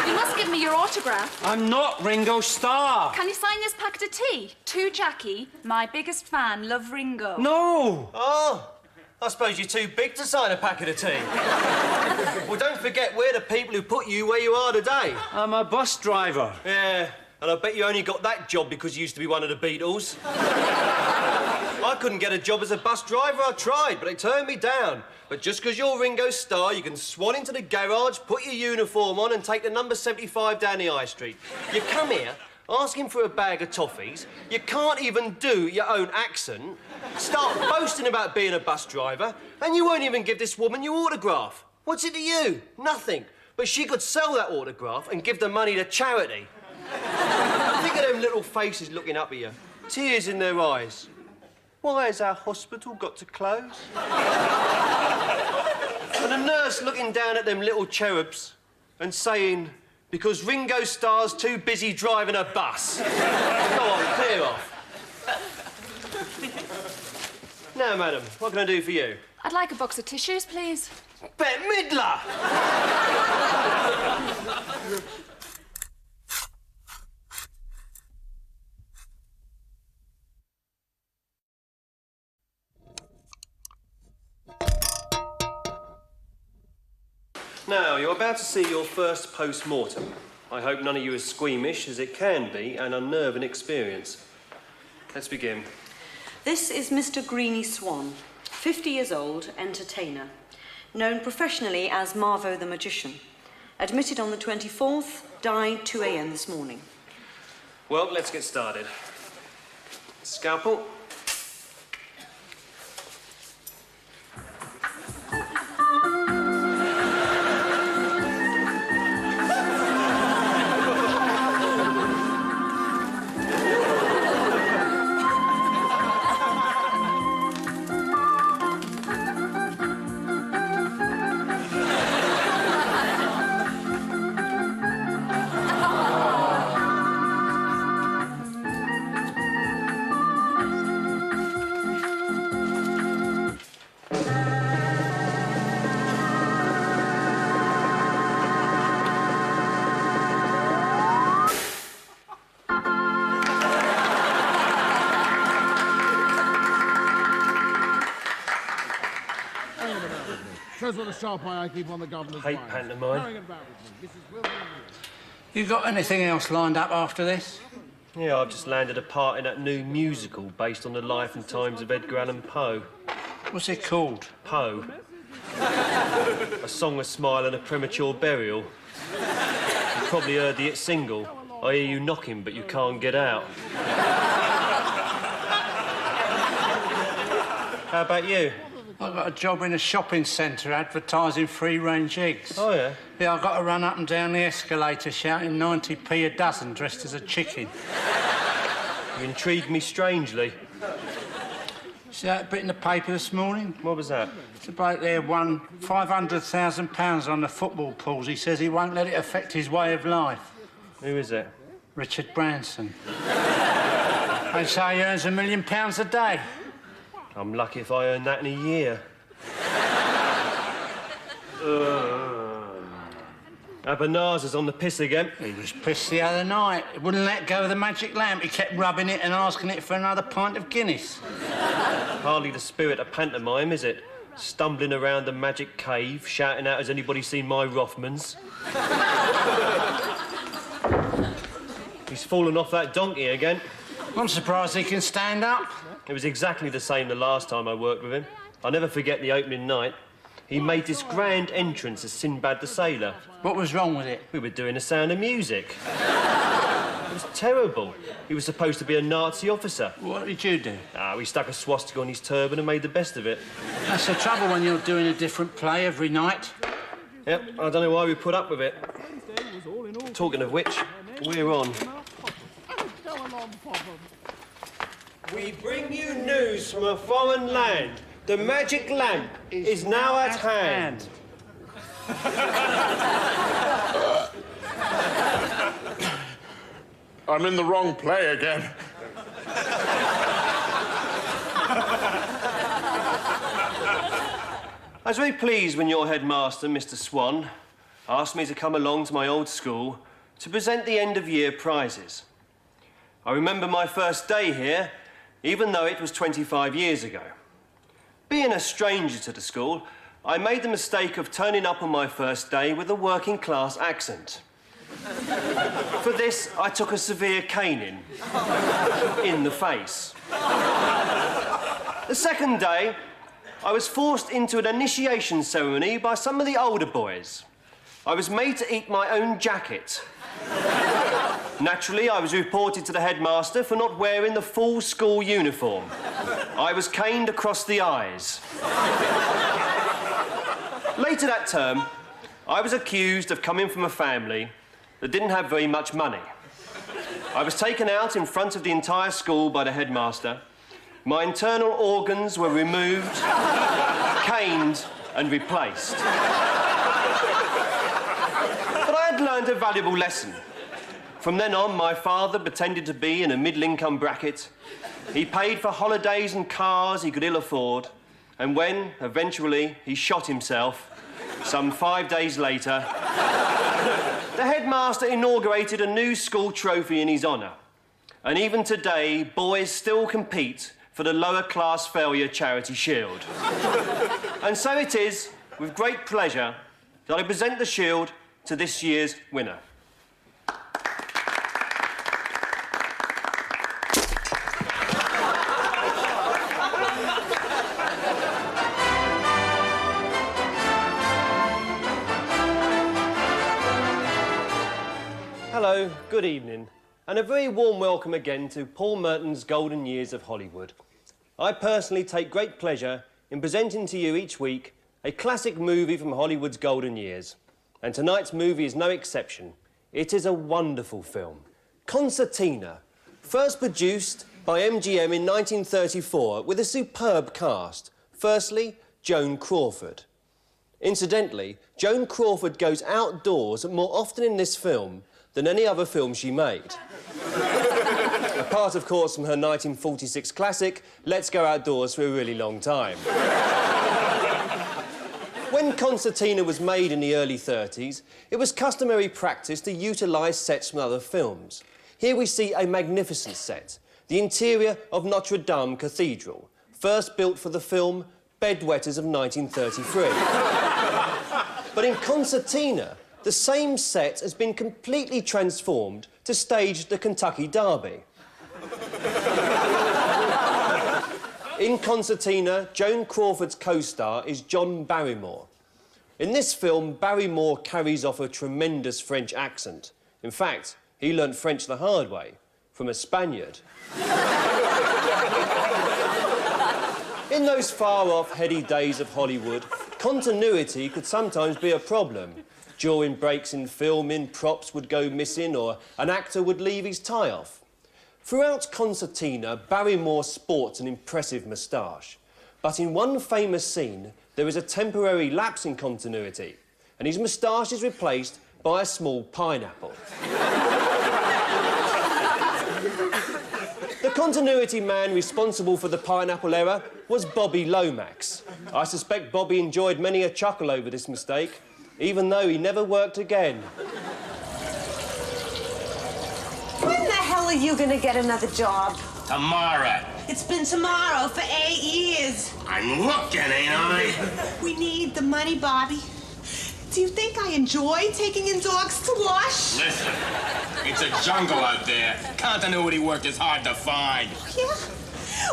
You must give me your autograph. I'm not Ringo Starr. Can you sign this packet of tea? To Jackie, my biggest fan, love Ringo. No! Oh, I suppose you're too big to sign a packet of tea. Well, don't forget, we're the people who put you where you are today. I'm a bus driver. Yeah, and I bet you only got that job because you used to be one of the Beatles. I couldn't get a job as a bus driver. I tried, but they turned me down. But just because you're Ringo Starr, you can swan into the garage, put your uniform on and take the number 75 down the high street. You come here, asking for a bag of toffees, you can't even do your own accent, start boasting about being a bus driver, and you won't even give this woman your autograph. What's it to you? Nothing. But she could sell that autograph and give the money to charity. Think of them little faces looking up at you, tears in their eyes. Why has our hospital got to close? And a nurse looking down at them little cherubs and saying, because Ringo Starr's too busy driving a bus. Go on, clear off. Now, madam, what can I do for you? I'd like a box of tissues, please. Bette Midler! Now, you're about to see your first post-mortem. I hope none of you are squeamish, as it can be an unnerving experience. Let's begin. This is Mr. Greenie Swan, 50 years old, entertainer, known professionally as Marvo the Magician. Admitted on the 24th, died 2 a.m. this morning. Well, let's get started. Scalpel. Shows what a sharp eye I keep on the governor's Hate wives. pantomime. Hurrying about with me. Mrs. Wilson. You got anything else lined up after this? Yeah, I've just landed a part in that new musical based on the life and times of Edgar Allan Poe. What's it called? Poe. A Song, a Smile and a Premature Burial. You probably heard the hit single, I Hear You Knocking But You Can't Get Out. How about you? I got a job in a shopping centre advertising free-range eggs. Oh, yeah? Yeah, I got to run up and down the escalator shouting 90p a dozen dressed as a chicken. You intrigued me strangely. See that bit in the paper this morning? What was that? It's a bloke there won £500,000 on the football pools. He says he won't let it affect his way of life. Who is it? Richard Branson. They say he earns £1 million a day. I'm lucky if I earn that in a year. Abanazar's on the piss again. He was pissed the other night. He wouldn't let go of the magic lamp. He kept rubbing it and asking it for another pint of Guinness. Hardly the spirit of pantomime, is it? Stumbling around the magic cave, shouting out, has anybody seen my Rothmans? He's fallen off that donkey again. I'm surprised he can stand up. It was exactly the same the last time I worked with him. I'll never forget the opening night. He made this grand entrance as Sinbad the Sailor. What was wrong with it? We were doing The Sound of Music. It was terrible. He was supposed to be a Nazi officer. What did you do? We stuck a swastika on his turban and made the best of it. That's the trouble when you're doing a different play every night. Yep, I don't know why we put up with it. Talking of which, we're on. We bring you news from a foreign land. The magic lamp is now at hand. I'm in the wrong play again. I was very pleased when your headmaster, Mr. Swan, asked me to come along to my old school to present the end-of-year prizes. I remember my first day here, even though it was 25 years ago. Being a stranger to the school, I made the mistake of turning up on my first day with a working-class accent. For this, I took a severe caning in the face. The second day, I was forced into an initiation ceremony by some of the older boys. I was made to eat my own jacket. Naturally, I was reported to the headmaster for not wearing the full school uniform. I was caned across the eyes. Later that term, I was accused of coming from a family that didn't have very much money. I was taken out in front of the entire school by the headmaster. My internal organs were removed, caned and replaced. But I had learned a valuable lesson. From then on, my father pretended to be in a middle-income bracket. He paid for holidays and cars he could ill afford. And when, eventually, he shot himself, some 5 days later, the headmaster inaugurated a new school trophy in his honour. And even today, boys still compete for the lower class failure charity shield. And so it is, with great pleasure, that I present the shield to this year's winner. Hello, good evening, and a very warm welcome again to Paul Merton's Golden Years of Hollywood. I personally take great pleasure in presenting to you each week a classic movie from Hollywood's golden years. And tonight's movie is no exception. It is a wonderful film. Concertina, first produced by MGM in 1934 with a superb cast. Firstly, Joan Crawford. Incidentally, Joan Crawford goes outdoors more often in this film than any other film she made. Apart, of course, from her 1946 classic, Let's Go Outdoors for a Really Long Time. When Concertina was made in the early 30s, it was customary practice to utilise sets from other films. Here we see a magnificent set, the interior of Notre Dame Cathedral, first built for the film Bedwetters of 1933. But in Concertina, the same set has been completely transformed to stage the Kentucky Derby. In Concertina, Joan Crawford's co-star is John Barrymore. In this film, Barrymore carries off a tremendous French accent. In fact, he learnt French the hard way, from a Spaniard. In those far-off, heady days of Hollywood, continuity could sometimes be a problem. During breaks in filming, props would go missing or an actor would leave his tie off. Throughout Concertina, Barrymore sports an impressive moustache. But in one famous scene, there is a temporary lapse in continuity, and his moustache is replaced by a small pineapple. The continuity man responsible for the pineapple error was Bobby Lomax. I suspect Bobby enjoyed many a chuckle over this mistake, even though he never worked again. When the hell are you gonna get another job? Tomorrow. It's been tomorrow for 8 years. I'm looking, ain't I? We need the money, Bobby. Do you think I enjoy taking in dogs to wash? Listen, it's a jungle out there. Continuity work is hard to find. Yeah?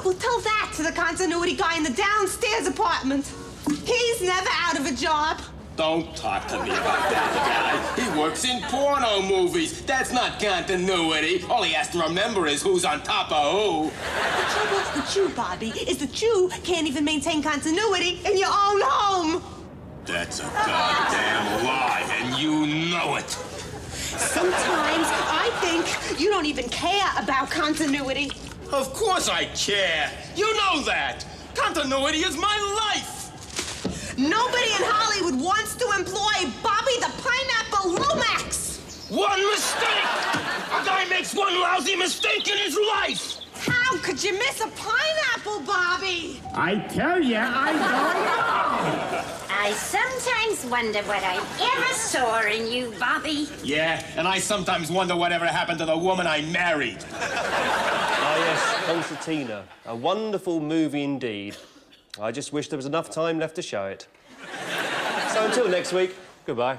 Well, tell that to the continuity guy in the downstairs apartment. He's never out of a job. Don't talk to me about that guy. He works in porno movies. That's not continuity. All he has to remember is who's on top of who. The trouble with you, Bobby, is that you can't even maintain continuity in your own home. That's a goddamn lie, and you know it. Sometimes I think you don't even care about continuity. Of course I care. You know that. Continuity is my life. Nobody in Hollywood wants to employ Bobby the Pineapple Lomax. One mistake! A guy makes one lousy mistake in his life. How could you miss a pineapple, Bobby? I tell you, I don't know. I sometimes wonder what I ever saw in you, Bobby. Yeah, and I sometimes wonder whatever happened to the woman I married. Ah, yes, Concertina. A wonderful movie indeed. I just wish there was enough time left to show it. So until next week, goodbye.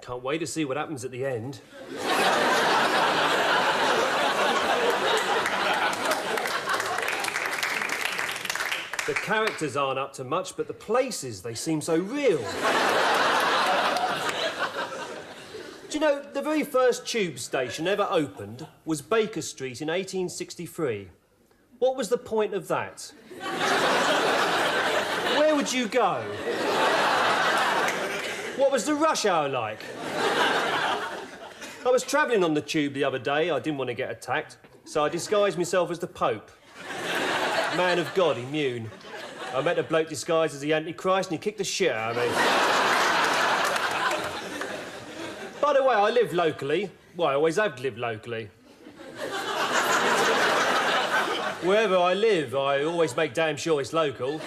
Can't wait to see what happens at the end. The characters aren't up to much, but the places, they seem so real. Do you know, the very first tube station ever opened was Baker Street in 1863. What was the point of that? Where would you go? What was the rush hour like? I was travelling on the tube the other day. I didn't want to get attacked, so I disguised myself as the Pope. Man of God, immune. I met a bloke disguised as the Antichrist and he kicked the shit out of me. By the way, I live locally. Well, I always have lived locally. Wherever I live, I always make damn sure it's local.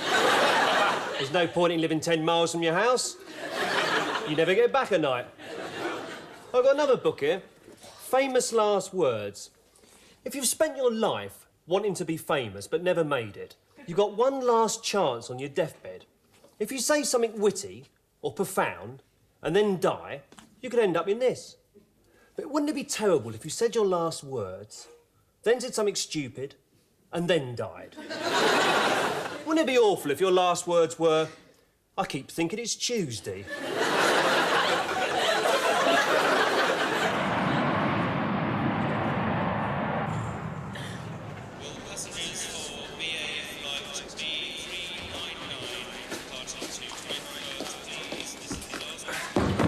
There's no point in living 10 miles from your house. You never get back at night. I've got another book here. Famous Last Words. If you've spent your life wanting to be famous but never made it, you've got one last chance on your deathbed. If you say something witty or profound and then die, you could end up in this. But wouldn't it be terrible if you said your last words, then said something stupid, and then died? Wouldn't it be awful if your last words were, I keep thinking it's Tuesday?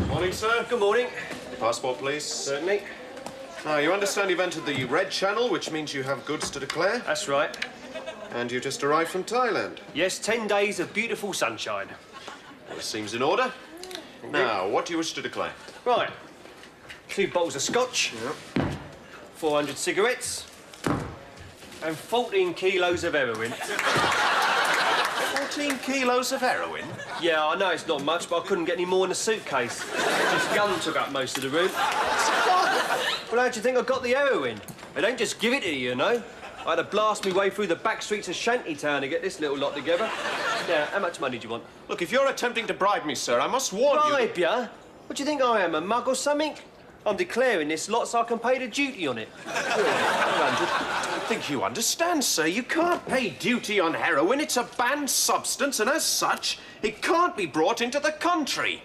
Morning, sir. Good morning. Passport, please. Certainly. Now, you understand you've entered the red channel, which means you have goods to declare? That's right. And you just arrived from Thailand? Yes, 10 days of beautiful sunshine. Well, it seems in order. Now, what do you wish to declare? Right. 2 bottles of scotch. Yep. 400 cigarettes. And 14 kilos of heroin. 14 kilos of heroin? Yeah, I know it's not much, but I couldn't get any more in the suitcase. This gun took up most of the room. Well, how do you think I got the heroin? They don't just give it to you, you know. I had to blast me way through the back streets of Shantytown to get this little lot together. Now, how much money do you want? Look, if you're attempting to bribe me, sir, I must warn you... Bribe ya? What do you think I am, a mug or something? I'm declaring this lot so I can pay the duty on it. I don't think you understand, sir. You can't pay duty on heroin. It's a banned substance, and as such, it can't be brought into the country.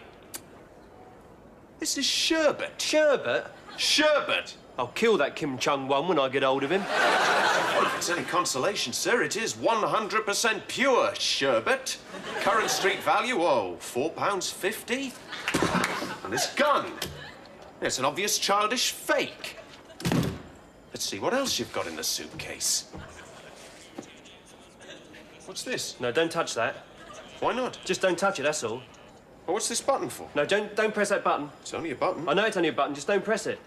This is sherbet. Sherbet? Sherbet. I'll kill that Kim Chung-won when I get hold of him. Well, if it's any consolation, sir, it is 100% pure sherbet. Current street value, oh, £4.50. And this gun. It's an obvious childish fake. Let's see what else you've got in the suitcase. What's this? No, don't touch that. Why not? Just don't touch it, that's all. Well, what's this button for? No, don't press that button. It's only a button. I know it's only a button, just don't press it.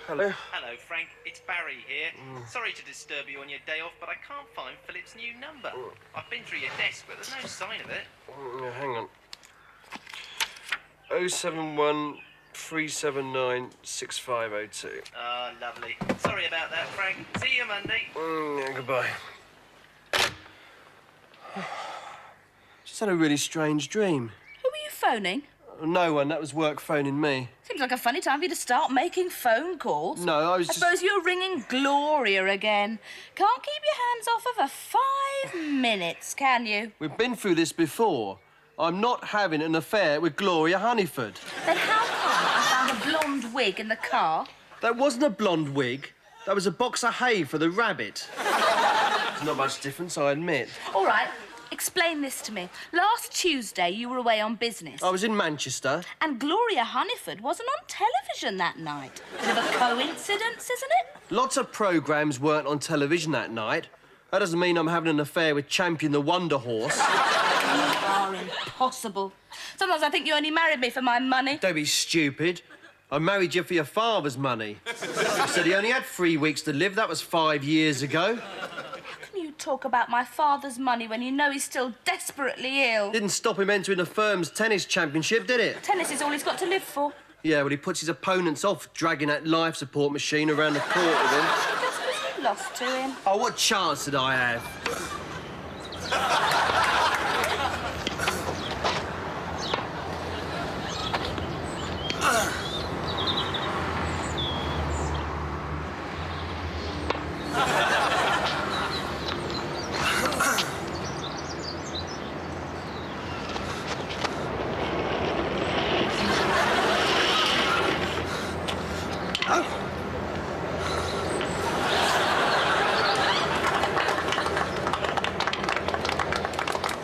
Hello. Hello, Frank. It's Barry here. Sorry to disturb you on your day off, but I can't find Philip's new number. I've been through your desk, but there's no sign of it. Hang on. 071 379 6502. Ah, lovely. Sorry about that, Frank. See you Monday. Yeah, goodbye. Just had a really strange dream. Who were you phoning? No one. That was work phoning me. Seems like a funny time for you to start making phone calls. No, I was I suppose you're ringing Gloria again. Can't keep your hands off of her 5 minutes, can you? We've been through this before. I'm not having an affair with Gloria Honeyford. Then how come I found a blonde wig in the car? That wasn't a blonde wig. That was a box of hay for the rabbit. There's not much difference, I admit. All right, explain this to me. Last Tuesday, you were away on business. I was in Manchester. And Gloria Honeyford wasn't on television that night. Bit of a coincidence, isn't it? Lots of programmes weren't on television that night. That doesn't mean I'm having an affair with Champion the Wonder Horse. You are impossible. Sometimes I think you only married me for my money. Don't be stupid. I married you for your father's money. He said he only had 3 weeks to live. That was 5 years ago. How can you talk about my father's money when you know he's still desperately ill? Didn't stop him entering the firm's tennis championship, did it? Tennis is all he's got to live for. Yeah, well, he puts his opponents off dragging that life support machine around the court with him. Just because you lost to him. Oh, what chance did I have?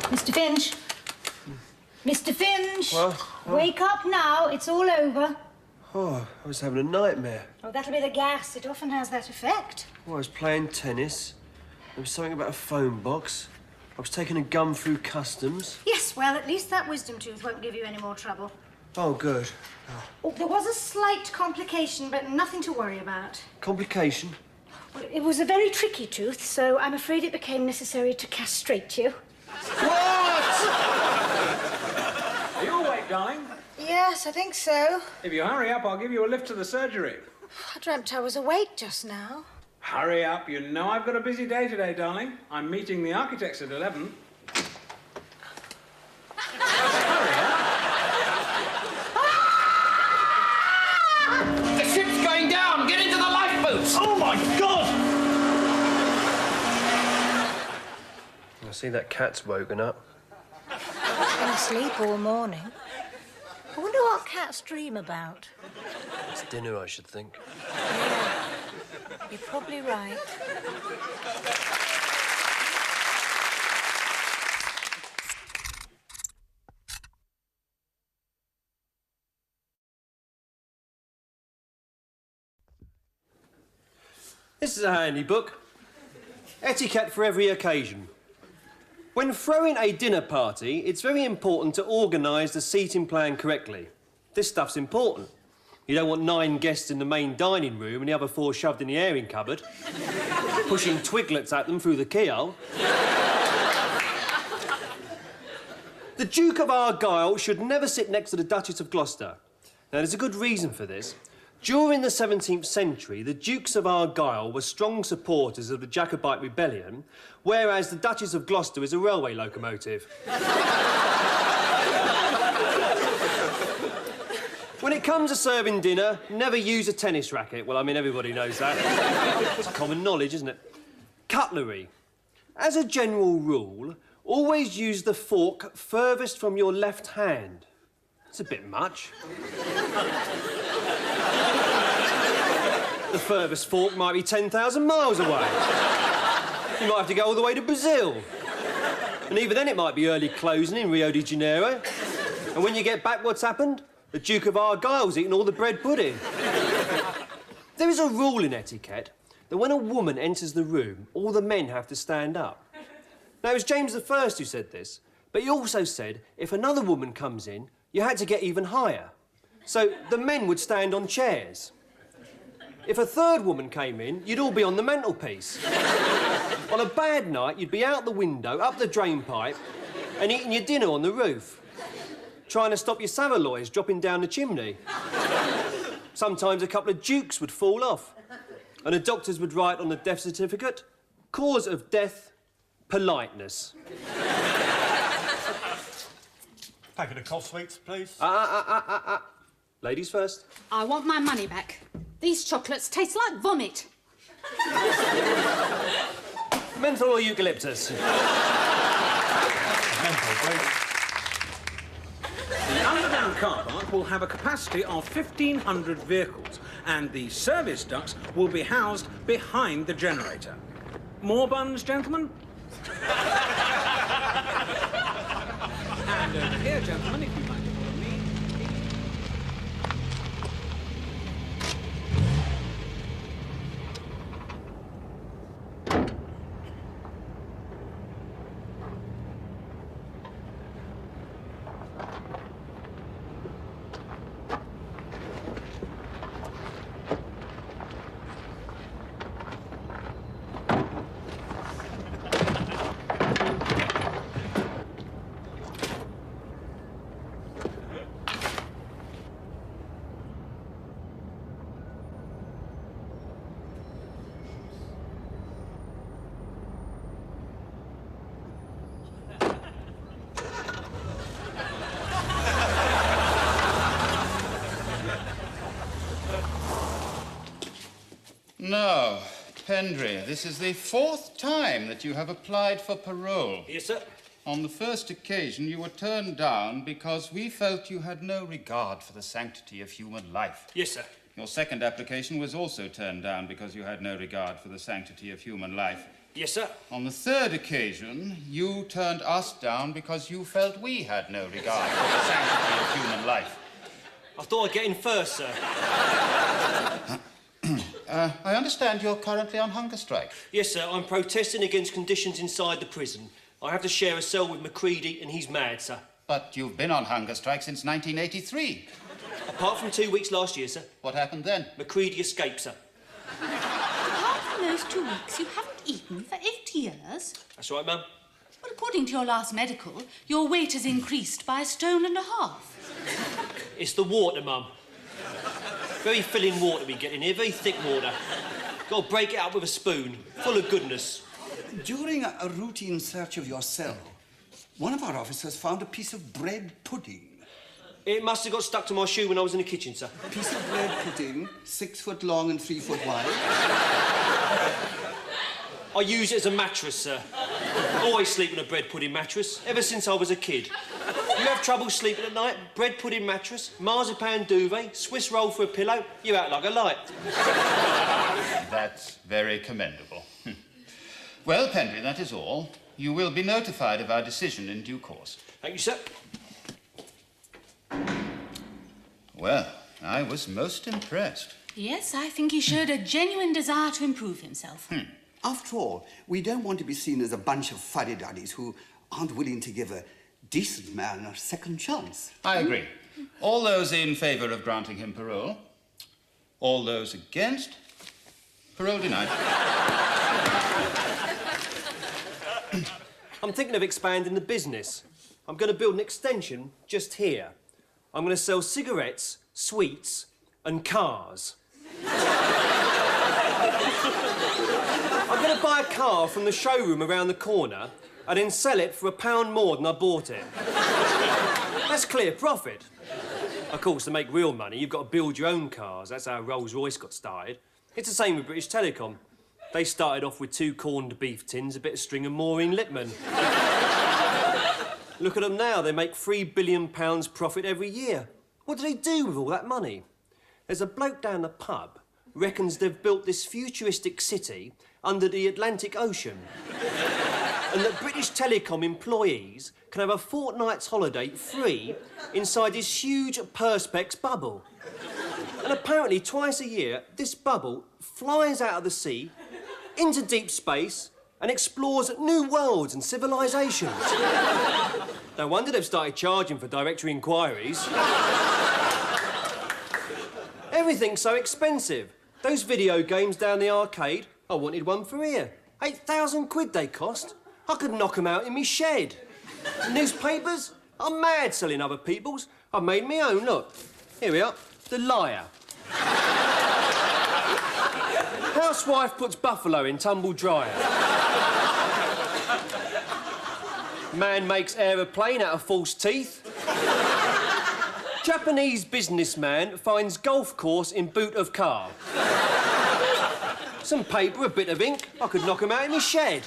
Mr. Finch? Mr. Finch? Well? Wake up now, it's all over. Oh, I was having a nightmare. Oh, that'll be the gas. It often has that effect. Well, I was playing tennis. There was something about a phone box. I was taking a gun through customs. Yes, well, at least that wisdom tooth won't give you any more trouble. Oh, good. Oh, there was a slight complication, but nothing to worry about. Complication? Well, it was a very tricky tooth, so I'm afraid it became necessary to castrate you. Are you awake, darling? Yes, I think so. If you hurry up, I'll give you a lift to the surgery. I dreamt I was awake just now. Hurry up. You know I've got a busy day today, darling. I'm meeting the architects at 11. The ship's going down! Get into the lifeboats! Oh, my God! I see that cat's woken up. Been asleep all morning. I wonder what cats dream about. It's dinner, I should think. Yeah, you're probably right. This is a handy book. Etiquette for every occasion. When throwing a dinner party, it's very important to organise the seating plan correctly. This stuff's important. You don't want 9 guests in the main dining room and the other 4 shoved in the airing cupboard, pushing twiglets at them through the keyhole. The Duke of Argyll should never sit next to the Duchess of Gloucester. Now, there's a good reason for this. During the 17th century, the Dukes of Argyll were strong supporters of the Jacobite rebellion, whereas the Duchess of Gloucester is a railway locomotive. When it comes to serving dinner, never use a tennis racket. Well, I mean, everybody knows that. It's common knowledge, isn't it? Cutlery. As a general rule, always use the fork furthest from your left hand. It's a bit much. The furthest fork might be 10,000 miles away. You might have to go all the way to Brazil. And even then it might be early closing in Rio de Janeiro. And when you get back, what's happened? The Duke of Argyll's eaten all the bread pudding. There is a rule in etiquette that when a woman enters the room, all the men have to stand up. Now, it was James I who said this, but he also said if another woman comes in, you had to get even higher. So the men would stand on chairs. If a third woman came in, you'd all be on the mantelpiece. On a bad night, you'd be out the window, up the drain pipe, and eating your dinner on the roof. Trying to stop your saveloys dropping down the chimney. Sometimes a couple of dukes would fall off, and the doctors would write on the death certificate, cause of death, politeness. Packet of cough sweets, please. Ladies first. I want my money back. These chocolates taste like vomit. Menthol or eucalyptus? Menthol, please. The underground car park will have a capacity of 1,500 vehicles, and the service ducts will be housed behind the generator. More buns, gentlemen? And over here, gentlemen, if you'd like to follow me. Now, Pendry, this is the 4th time that you have applied for parole. Yes, sir. On the first occasion, you were turned down because we felt you had no regard for the sanctity of human life. Yes, sir. Your second application was also turned down because you had no regard for the sanctity of human life. Yes, sir. On the third occasion, you turned us down because you felt we had no regard for the sanctity of human life. I thought I'd get in first, sir. I understand you're currently on hunger strike. Yes, sir. I'm protesting against conditions inside the prison. I have to share a cell with Macready, and he's mad, sir. But you've been on hunger strike since 1983. Apart from 2 weeks last year, sir. What happened then? Macready escaped, sir. Apart from those 2 weeks, you haven't eaten for 8 years? That's right, ma'am. Well, according to your last medical, your weight has increased by 1.5 stone. It's the water, mum. Very filling water we get in here, very thick water. Got to break it up with a spoon, full of goodness. During a routine search of your cell, one of our officers found a piece of bread pudding. It must have got stuck to my shoe when I was in the kitchen, sir. A piece of bread pudding, 6 foot long and 3 foot wide. I use it as a mattress, sir. Always sleep on a bread pudding mattress, ever since I was a kid. You have trouble sleeping at night? Bread pudding mattress, marzipan duvet, Swiss roll for a pillow, you act like a light. That's very commendable. Well, Pendry, that is all. You will be notified of our decision in due course. Thank you, sir. Well, I was most impressed. Yes, I think he showed a genuine desire to improve himself. After all, we don't want to be seen as a bunch of fuddy-duddies who aren't willing to give a decent man a second chance. I agree. All those in favour of granting him parole? All those against? Parole denied. I'm thinking of expanding the business. I'm going to build an extension just here. I'm going to sell cigarettes, sweets, and cars. I'm going to buy a car from the showroom around the corner and then sell it for £1 more than I bought it. That's clear profit. Of course, to make real money, you've got to build your own cars. That's how Rolls-Royce got started. It's the same with British Telecom. They started off with 2 corned beef tins, a bit of string and Maureen Lipman. Look at them now. They make £3 billion profit every year. What do they do with all that money? There's a bloke down the pub reckons they've built this futuristic city under the Atlantic Ocean. And that British Telecom employees can have a fortnight's holiday free inside this huge Perspex bubble. And apparently twice a year, this bubble flies out of the sea into deep space and explores new worlds and civilisations. No wonder they've started charging for directory inquiries. Everything's so expensive. Those video games down the arcade, I wanted one for here. 8,000 quid they cost. I could knock them out in me shed. Newspapers? I'm mad selling other people's. I've made me own, look. Here we are, The Liar. Housewife puts buffalo in tumble dryer. Man makes aeroplane out of false teeth. Japanese businessman finds golf course in boot of car. Some paper, a bit of ink. I could knock them out in my shed.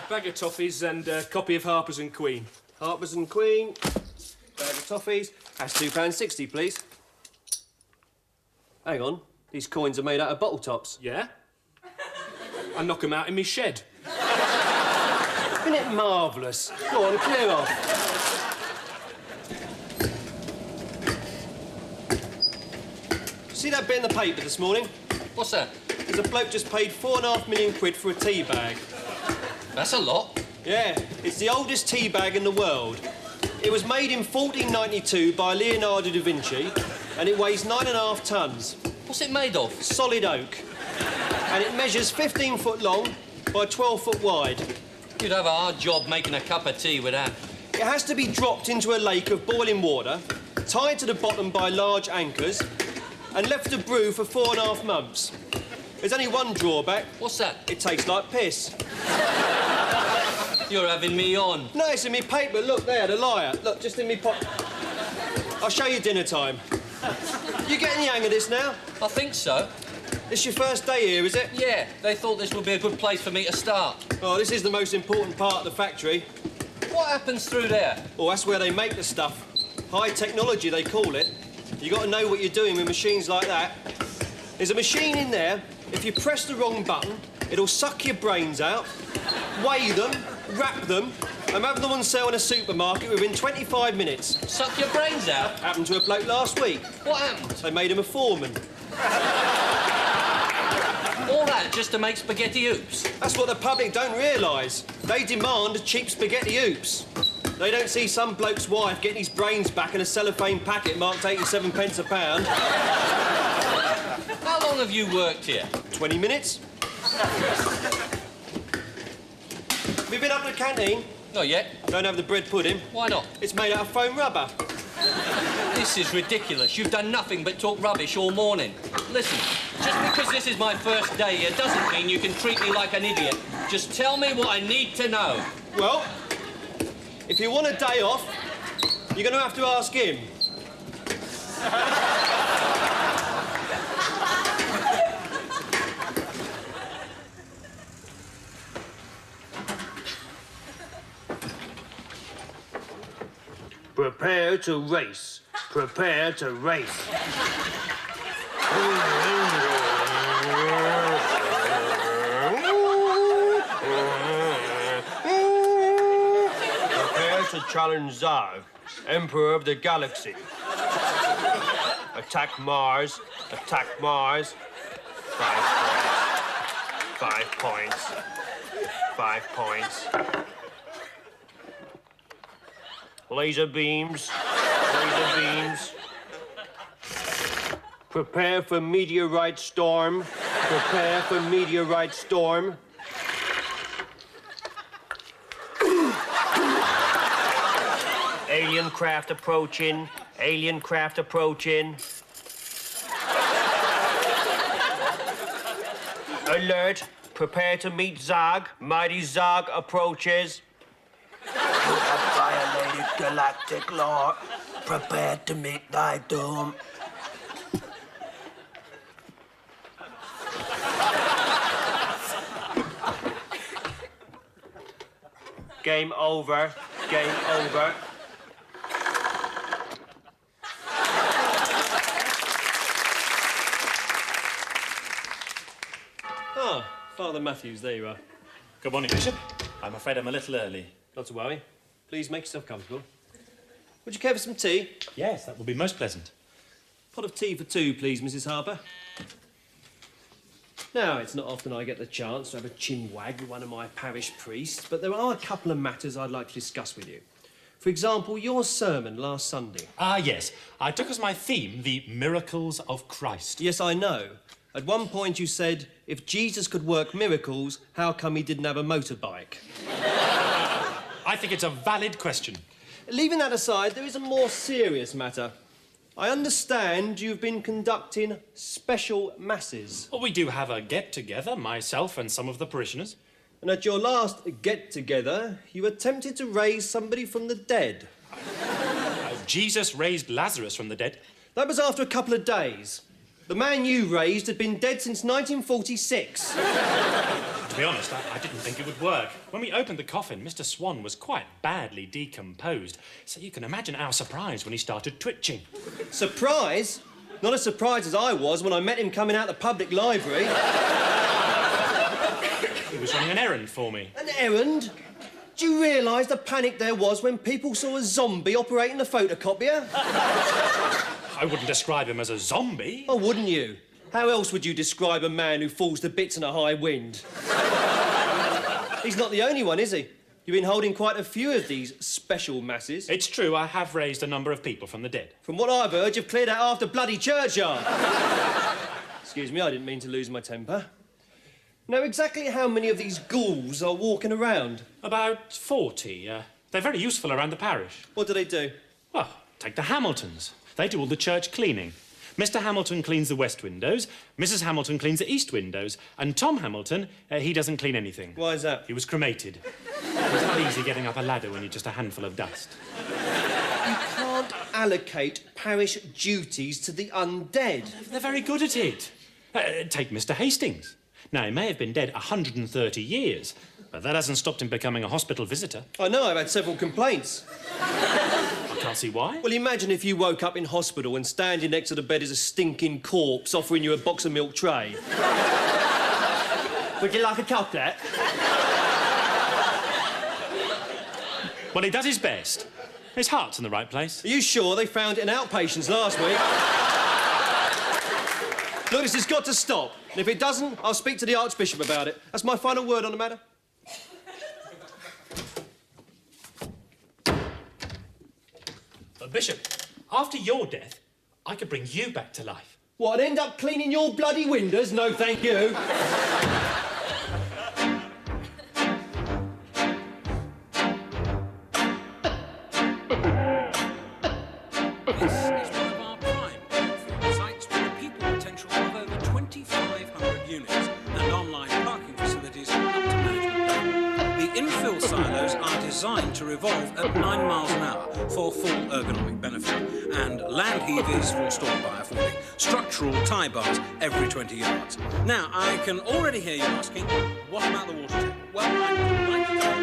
Bag of toffees and a copy of Harper's and Queen. Harper's and Queen. Bag of toffees. That's £2.60, please. Hang on. These coins are made out of bottle tops. Yeah? I knock them out in me shed. Isn't it marvellous? Go on, clear off. See that bit in the paper this morning? What's that? There's a bloke just paid £4.5 million for a tea bag. That's a lot. Yeah, it's the oldest tea bag in the world. It was made in 1492 by Leonardo da Vinci, and it weighs 9.5 tons. What's it made of? Solid oak. And it measures 15 foot long by 12 foot wide. You'd have a hard job making a cup of tea with that. It has to be dropped into a lake of boiling water, tied to the bottom by large anchors, and left to brew for 4.5 months. There's only one drawback. What's that? It tastes like piss. You're having me on. No, it's in me paper. Look there, The Liar. Look, just in me pot. I'll show you dinner time. You getting the hang of this now? I think so. This your first day here, is it? Yeah, they thought this would be a good place for me to start. Oh, this is the most important part of the factory. What happens through there? Oh, that's where they make the stuff. High technology, they call it. You got to know what you're doing with machines like that. There's a machine in there. If you press the wrong button, it'll suck your brains out, weigh them, wrap them, and have them on sale in a supermarket within 25 minutes. Suck your brains out? Happened to a bloke last week. What happened? They made him a foreman. All that just to make spaghetti hoops? That's what the public don't realise. They demand cheap spaghetti hoops. They don't see some bloke's wife getting his brains back in a cellophane packet marked 87 pence a pound. How long have you worked here? 20 minutes. Have you been up to the canteen? Not yet. Don't have the bread pudding. Why not? It's made out of foam rubber. This is ridiculous. You've done nothing but talk rubbish all morning. Listen, just because this is my first day here doesn't mean you can treat me like an idiot. Just tell me what I need to know. Well, if you want a day off, you're going to have to ask him. Prepare to race. Prepare to race. Prepare to challenge Zog, Emperor of the Galaxy. Attack Mars. Attack Mars. 5 points. 5 points. Laser beams. Laser beams. Prepare for meteorite storm. Prepare for meteorite storm. Alien craft approaching. Alien craft approaching. Alert. Prepare to meet Zog. Mighty Zog approaches. You have violated galactic law. Prepare to meet thy doom. Game over. Game over. Ah, Father Matthews, there you are. Good morning, Bishop. I'm afraid I'm a little early. Not to worry. Please make yourself comfortable. Would you care for some tea? Yes, that would be most pleasant. Pot of tea for two, please, Mrs. Harper. Now, it's not often I get the chance to have a chinwag with one of my parish priests, but there are a couple of matters I'd like to discuss with you. For example, your sermon last Sunday. Ah, yes. I took as my theme the miracles of Christ. Yes, I know. At one point you said, if Jesus could work miracles, how come he didn't have a motorbike? I think it's a valid question. Leaving that aside, there is a more serious matter. I understand you've been conducting special masses. Well, we do have a get-together, myself and some of the parishioners. And at your last get-together, you attempted to raise somebody from the dead. Jesus raised Lazarus from the dead. That was after a couple of days. The man you raised had been dead since 1946. To be honest, I didn't think it would work. When we opened the coffin, Mr. Swan was quite badly decomposed, so you can imagine our surprise when he started twitching. Surprise? Not as surprised as I was when I met him coming out the public library. He was running an errand for me. An errand? Do you realise the panic there was when people saw a zombie operating the photocopier? I wouldn't describe him as a zombie. Oh, wouldn't you? How else would you describe a man who falls to bits in a high wind? He's not the only one, is he? You've been holding quite a few of these special masses. It's true, I have raised a number of people from the dead. From what I've heard, you've cleared out half the bloody churchyard. Excuse me, I didn't mean to lose my temper. Now, exactly how many of these ghouls are walking around? About 40. They're very useful around the parish. What do they do? Well, take the Hamiltons. They do all the church cleaning. Mr. Hamilton cleans the west windows, Mrs. Hamilton cleans the east windows, and Tom Hamilton, he doesn't clean anything. Why is that? He was cremated. It's not easy getting up a ladder when you're just a handful of dust. You can't allocate parish duties to the undead. They're very good at it. Take Mr. Hastings. Now, he may have been dead 130 years, but that hasn't stopped him becoming a hospital visitor. I know, I've had several complaints. can't see why. Well, imagine if you woke up in hospital and standing next to the bed is a stinking corpse offering you a box of milk tray. Would you like a chocolate? Well, he does his best. His heart's in the right place. Are you sure they found it in outpatients last week? Look, this has got to stop. And if it doesn't, I'll speak to the Archbishop about it. That's my final word on the matter. Bishop, after your death, I could bring you back to life. What, end up cleaning your bloody windows? No, thank you. Sites with a people potential of over 2,500 units and online parking facilities up to management level. The infill silos are designed to revolve at 9 miles an hour for full ergonomic benefit, and land heavers for storm biofouling, structural tie bars every 20 yards. Now, I can already hear you asking, what about the water table? Well, I'm delighted to...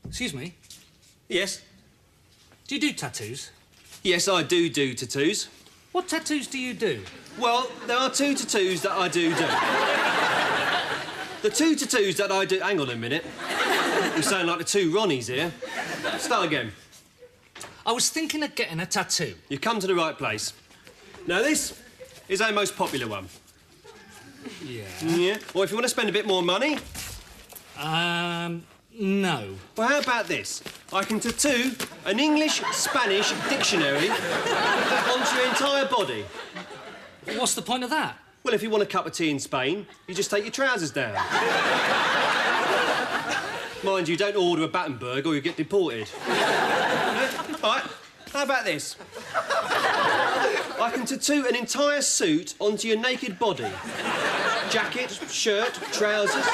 Excuse me? Yes? Do you do tattoos? Yes, I do tattoos. What tattoos do you do? Well, there are 2 tattoos that I do. The 2 tattoos that I do... Hang on a minute. You sound like the 2 Ronnies here. Start again. I was thinking of getting a tattoo. You've come to the right place. Now, this is our most popular one. Yeah? Yeah? Or if you want to spend a bit more money... No. Well, how about this? I can tattoo an English-Spanish dictionary onto your entire body. What's the point of that? Well, if you want a cup of tea in Spain, you just take your trousers down. Mind you, don't order a Battenberg or you'll get deported. All right, how about this? I can tattoo an entire suit onto your naked body. Jacket, shirt, trousers...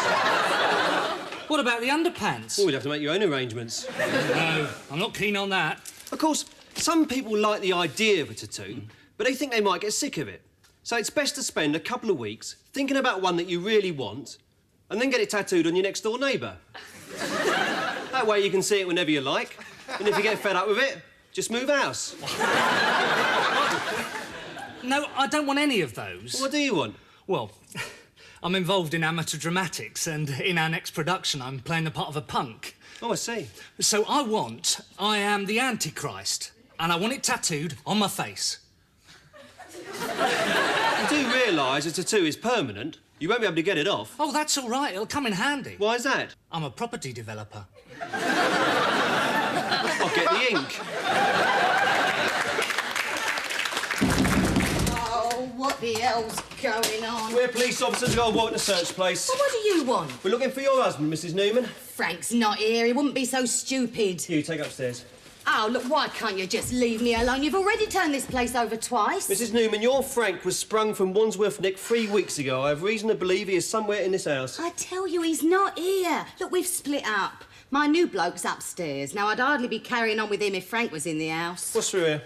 What about the underpants? Oh, we'd have to make your own arrangements. No, I'm not keen on that. Of course, some people like the idea of a tattoo, but they think they might get sick of it. So it's best to spend a couple of weeks thinking about one that you really want and then get it tattooed on your next-door neighbour. That way you can see it whenever you like, and if you get fed up with it, just move house. No, I don't want any of those. What do you want? Well... I'm involved in amateur dramatics, and in our next production, I'm playing the part of a punk. Oh, I see. So I am the Antichrist, and I want it tattooed on my face. You do realise a tattoo is permanent? You won't be able to get it off. Oh, that's all right. It'll come in handy. Why is that? I'm a property developer. I'll get the ink. What the hell's going on? We're police officers who are walking the search place. Well, what do you want? We're looking for your husband, Mrs. Newman. Frank's not here. He wouldn't be so stupid. You take upstairs. Oh, look, why can't you just leave me alone? You've already turned this place over twice. Mrs. Newman, your Frank was sprung from Wandsworth Nick 3 weeks ago. I have reason to believe he is somewhere in this house. I tell you, he's not here. Look, we've split up. My new bloke's upstairs. Now, I'd hardly be carrying on with him if Frank was in the house. What's through here?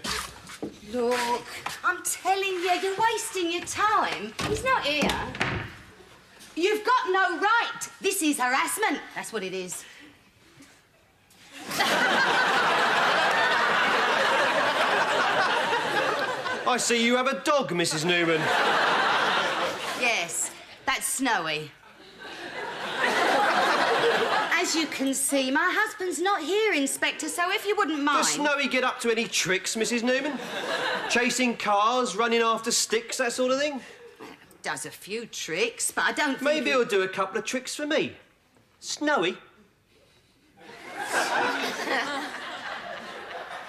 Look, I'm telling you, you're wasting your time. He's not here. You've got no right. This is harassment. That's what it is. I see you have a dog, Mrs. Newman. Yes, that's Snowy. As you can see, my husband's not here, Inspector, so if you wouldn't mind... Does Snowy get up to any tricks, Mrs. Newman? Chasing cars, running after sticks, that sort of thing? Does a few tricks, but I don't think... Maybe he'll do a couple of tricks for me. Snowy?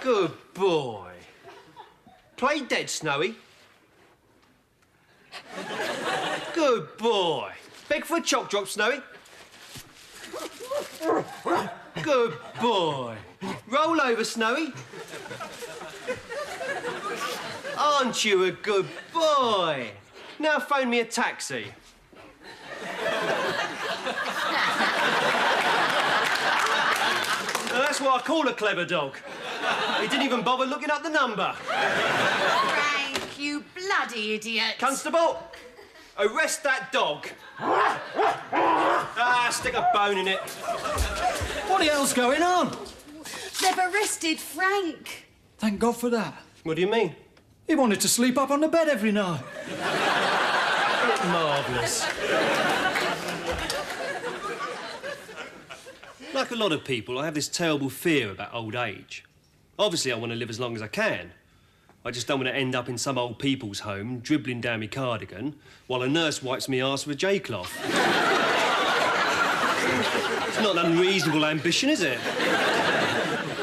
Good boy. Play dead, Snowy. Good boy. Beg for a choc drop, Snowy. Good boy. Roll over, Snowy. Aren't you a good boy? Now phone me a taxi. Now, that's what I call a clever dog. He didn't even bother looking up the number. Frank, you bloody idiot. Constable, arrest that dog. Stick a bone in it. What the hell's going on? They've arrested Frank. Thank God for that. What do you mean? He wanted to sleep up on the bed every night. Marvellous. Like a lot of people, I have this terrible fear about old age. Obviously, I want to live as long as I can. I just don't want to end up in some old people's home, dribbling down my cardigan, while a nurse wipes me arse with a J-cloth. It's not an unreasonable ambition, is it?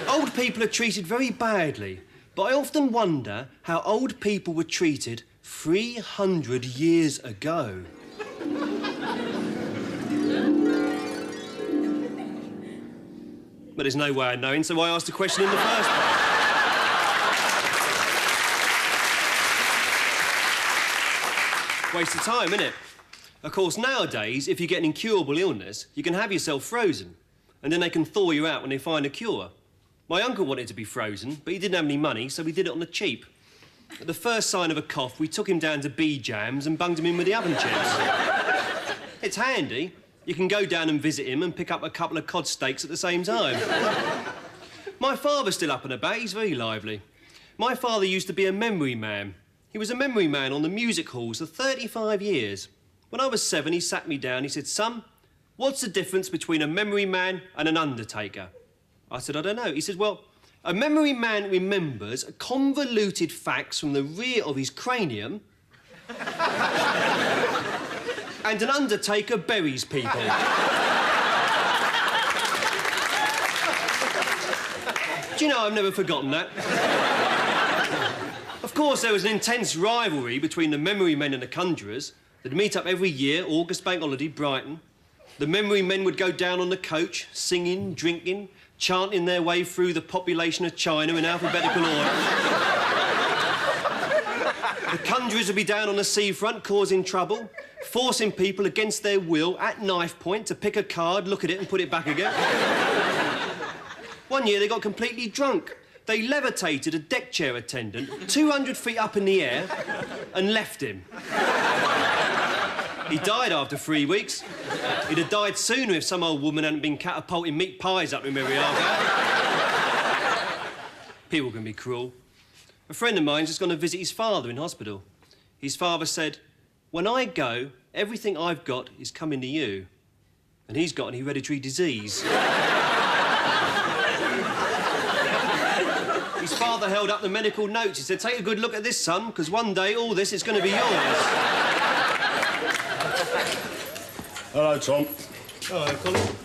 Old people are treated very badly, but I often wonder how old people were treated 300 years ago. But there's no way of knowing, so I asked the question in the first place. Waste of time, innit? Of course, nowadays, if you get an incurable illness, you can have yourself frozen, and then they can thaw you out when they find a cure. My uncle wanted to be frozen, but he didn't have any money, so we did it on the cheap. At the first sign of a cough, we took him down to B-Jams and bunged him in with the oven chips. It's handy. You can go down and visit him and pick up a couple of cod steaks at the same time. My father's still up and about. He's very lively. My father used to be a memory man. He was a memory man on the music halls for 35 years. When I was 7, he sat me down. He said, "Son, what's the difference between a memory man and an undertaker?" I said, "I don't know." He said, "Well, a memory man remembers convoluted facts from the rear of his cranium and an undertaker buries people." Do you know, I've never forgotten that. Of course, there was an intense rivalry between the memory men and the conjurers. They'd meet up every year, August bank holiday, Brighton. The memory men would go down on the coach, singing, drinking, chanting their way through the population of China in alphabetical order. The conjurers would be down on the seafront, causing trouble, forcing people against their will at knife point to pick a card, look at it and put it back again. One year they got completely drunk. They levitated a deck chair attendant 200 feet up in the air and left him. He died after 3 weeks. He'd have died sooner if some old woman hadn't been catapulting meat pies up him every half hour. People can be cruel. A friend of mine's just gone to visit his father in hospital. His father said, "When I go, everything I've got is coming to you." And he's got an hereditary disease. His father held up the medical notes. He said, "Take a good look at this, son, because one day all this is going to be yours." Hello, Tom. Hello, Colin.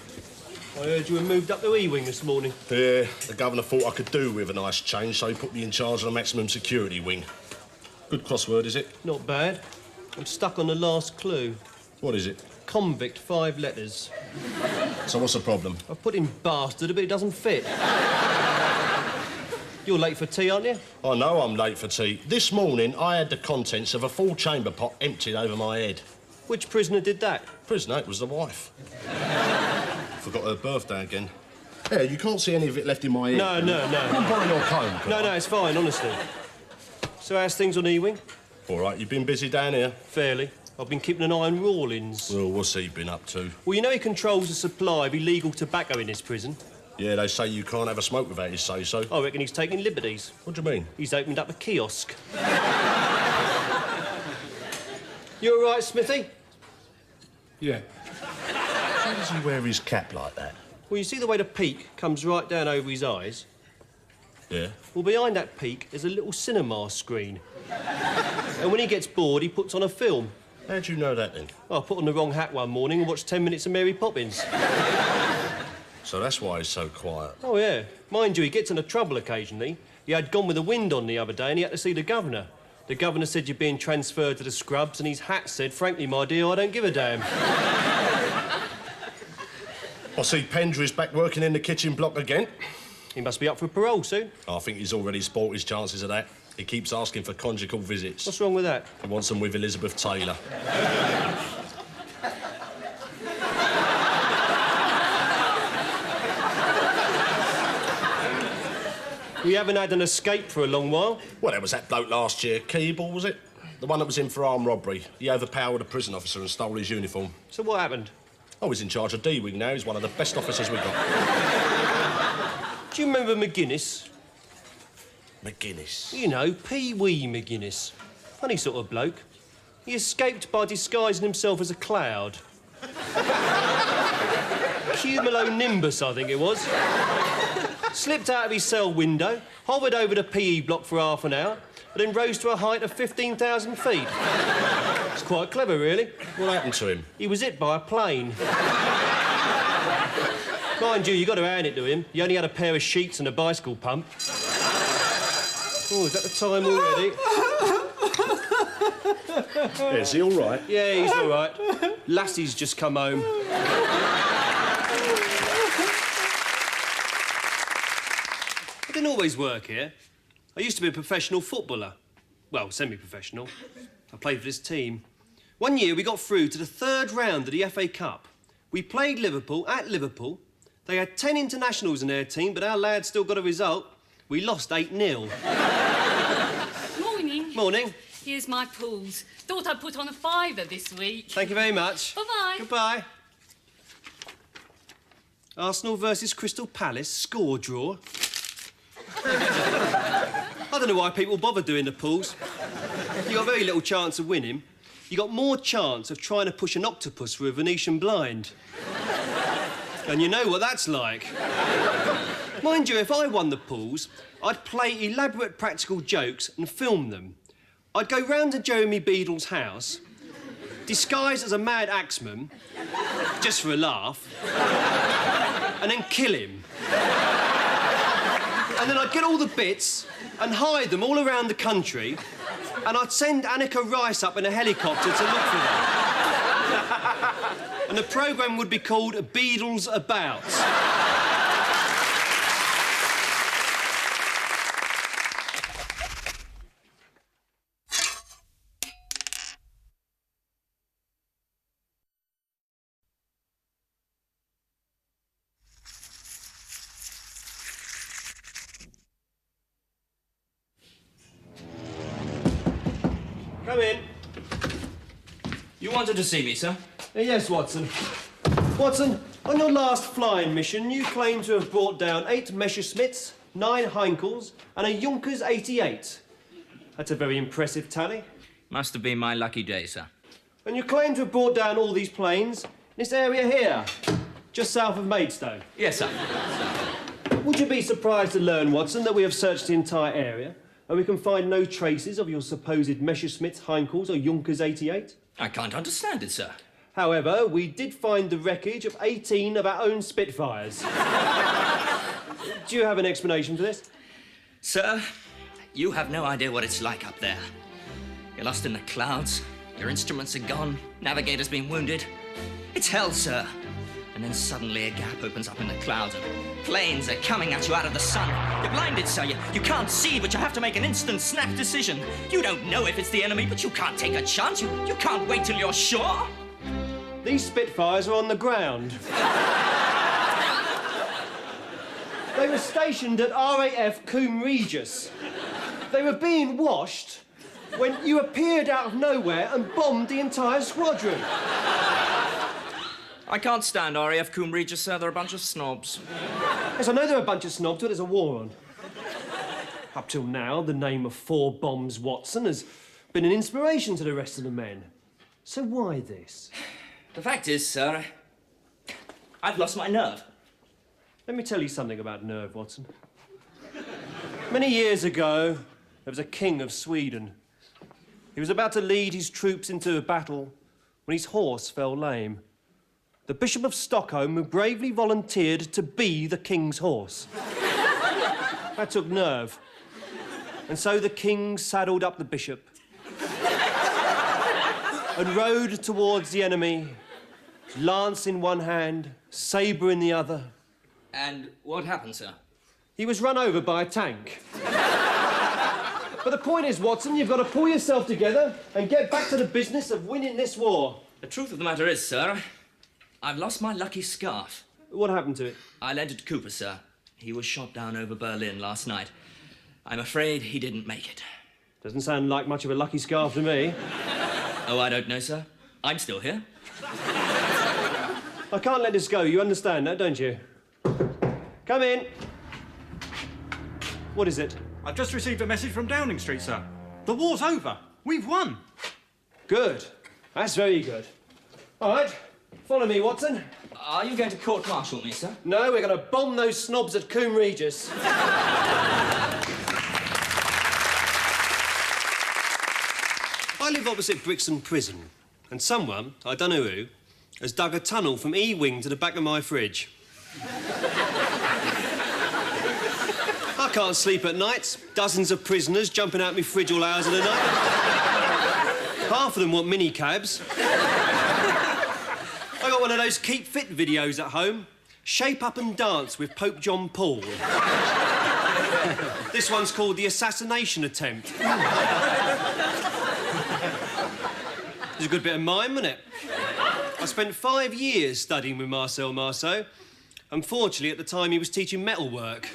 I heard you were moved up to E-wing this morning. Yeah, the governor thought I could do with a nice change, so he put me in charge of the maximum security wing. Good crossword, is it? Not bad. I'm stuck on the last clue. What is it? Convict, 5 letters. So what's the problem? I've put in bastard, but it doesn't fit. You're late for tea, aren't you? I know I'm late for tea. This morning, I had the contents of a full chamber pot emptied over my head. Which prisoner did that? Prisoner? It was the wife. Forgot her birthday again. Yeah, you can't see any of it left in my ear. No. I'm borrowing your comb. No, it's fine, honestly. So how's things on E-wing? All right, you've been busy down here? Fairly. I've been keeping an eye on Rawlins. Well, what's he been up to? Well, you know he controls the supply of illegal tobacco in this prison. Yeah, they say you can't have a smoke without his say-so. I reckon he's taking liberties. What do you mean? He's opened up a kiosk. You all right, Smithy? Yeah. How does he wear his cap like that? Well, you see the way the peak comes right down over his eyes? Yeah. Well, behind that peak is a little cinema screen. And when he gets bored, he puts on a film. How do you know that, then? Well, I put on the wrong hat one morning and watched 10 minutes of Mary Poppins. So that's why he's so quiet. Oh, yeah. Mind you, he gets into trouble occasionally. He had Gone with the Wind on the other day and he had to see the governor. The governor said you're being transferred to the scrubs and his hat said, frankly, my dear, I don't give a damn. I see Pendry's back working in the kitchen block again. He must be up for parole soon. I think he's already spoilt his chances of that. He keeps asking for conjugal visits. What's wrong with that? He wants them with Elizabeth Taylor. We haven't had an escape for a long while. Well, there was that bloke last year, Keeble, was it? The one that was in for armed robbery. He overpowered a prison officer and stole his uniform. So what happened? Oh, he's in charge of D-Wing now. He's one of the best officers we've got. Do you remember McGuinness? McGuinness? You know, Pee Wee McGuinness. Funny sort of bloke. He escaped by disguising himself as a cloud. Cumulonimbus, I think it was. Slipped out of his cell window, hovered over the PE block for half an hour, and then rose to a height of 15,000 feet. It's quite clever, really. What happened to him? He was hit by a plane. Mind you, got to hand it to him. He only had a pair of sheets and a bicycle pump. Oh, is that the time already? Yeah, is he all right? Yeah, he's all right. Lassie's just come home. I didn't always work here. I used to be a professional footballer. Well, semi-professional. I played for this team. One year we got through to the third round of the FA Cup. We played Liverpool at Liverpool. They had 10 internationals in their team, but our lads still got a result. We lost 8-0. Morning. Morning. Here's my pools. Thought I'd put on a fiver this week. Thank you very much. Bye-bye. Goodbye. Arsenal versus Crystal Palace, score draw. I don't know why people bother doing the pools. You got very little chance of winning. You got more chance of trying to push an octopus through a Venetian blind. And you know what that's like. Mind you, if I won the pools, I'd play elaborate practical jokes and film them. I'd go round to Jeremy Beadle's house, disguised as a mad axeman, just for a laugh, and then kill him. And then I'd get all the bits and hide them all around the country, and I'd send Annika Rice up in a helicopter to look for them. And the programme would be called Beadle's About. Come in. You wanted to see me, sir? Yes, Watson. Watson, on your last flying mission, you claim to have brought down 8 Messerschmitts, 9 Heinkels, and a Junkers 88. That's a very impressive tally. Must have been my lucky day, sir. And you claim to have brought down all these planes in this area here, just south of Maidstone. Yes, sir. Would you be surprised to learn, Watson, that we have searched the entire area and we can find no traces of your supposed Messerschmitts, Heinkels or Junkers 88? I can't understand it, sir. However, we did find the wreckage of 18 of our own Spitfires. Do you have an explanation for this? Sir, you have no idea what it's like up there. You're lost in the clouds, your instruments are gone, navigator's been wounded. It's hell, sir. And then suddenly a gap opens up in the clouds and planes are coming at you out of the sun. You're blinded, sir. You can't see, but you have to make an instant snap decision. You don't know if it's the enemy, but you can't take a chance. You can't wait till you're sure. These Spitfires are on the ground. They were stationed at RAF Coombe Regis. They were being washed when you appeared out of nowhere and bombed the entire squadron. I can't stand RAF Coombe Regis, sir. They're a bunch of snobs. Yes, I know they're a bunch of snobs, but there's a war on. Up till now, the name of 4 Bombs Watson has been an inspiration to the rest of the men. So why this? The fact is, sir, I've lost my nerve. Let me tell you something about nerve, Watson. Many years ago, there was a king of Sweden. He was about to lead his troops into a battle when his horse fell lame. the Bishop of Stockholm who bravely volunteered to be the King's horse. That took nerve. And so the King saddled up the Bishop and rode towards the enemy, lance in one hand, sabre in the other. And what happened, sir? He was run over by a tank. But the point is, Watson, you've got to pull yourself together and get back to the business of winning this war. The truth of the matter is, sir, I've lost my lucky scarf. What happened to it? I lent it to Cooper, sir. He was shot down over Berlin last night. I'm afraid he didn't make it. Doesn't sound like much of a lucky scarf to me. Oh, I don't know, sir. I'm still here. I can't let this go. You understand that, don't you? Come in. What is it? I've just received a message from Downing Street, sir. The war's over. We've won. Good. That's very good. All right. Follow me, Watson. Are you going to court-martial me, sir? No, we're going to bomb those snobs at Coombe Regis. I live opposite Brixton Prison, and someone, I don't know who, has dug a tunnel from E-wing to the back of my fridge. I can't sleep at nights. Dozens of prisoners jumping out my fridge all hours of the night. Half of them want minicabs. I got one of those keep fit videos at home. Shape up and dance with Pope John Paul. This one's called The Assassination Attempt. It's a good bit of mime, isn't it? I spent 5 years studying with Marcel Marceau. Unfortunately, at the time, he was teaching metalwork.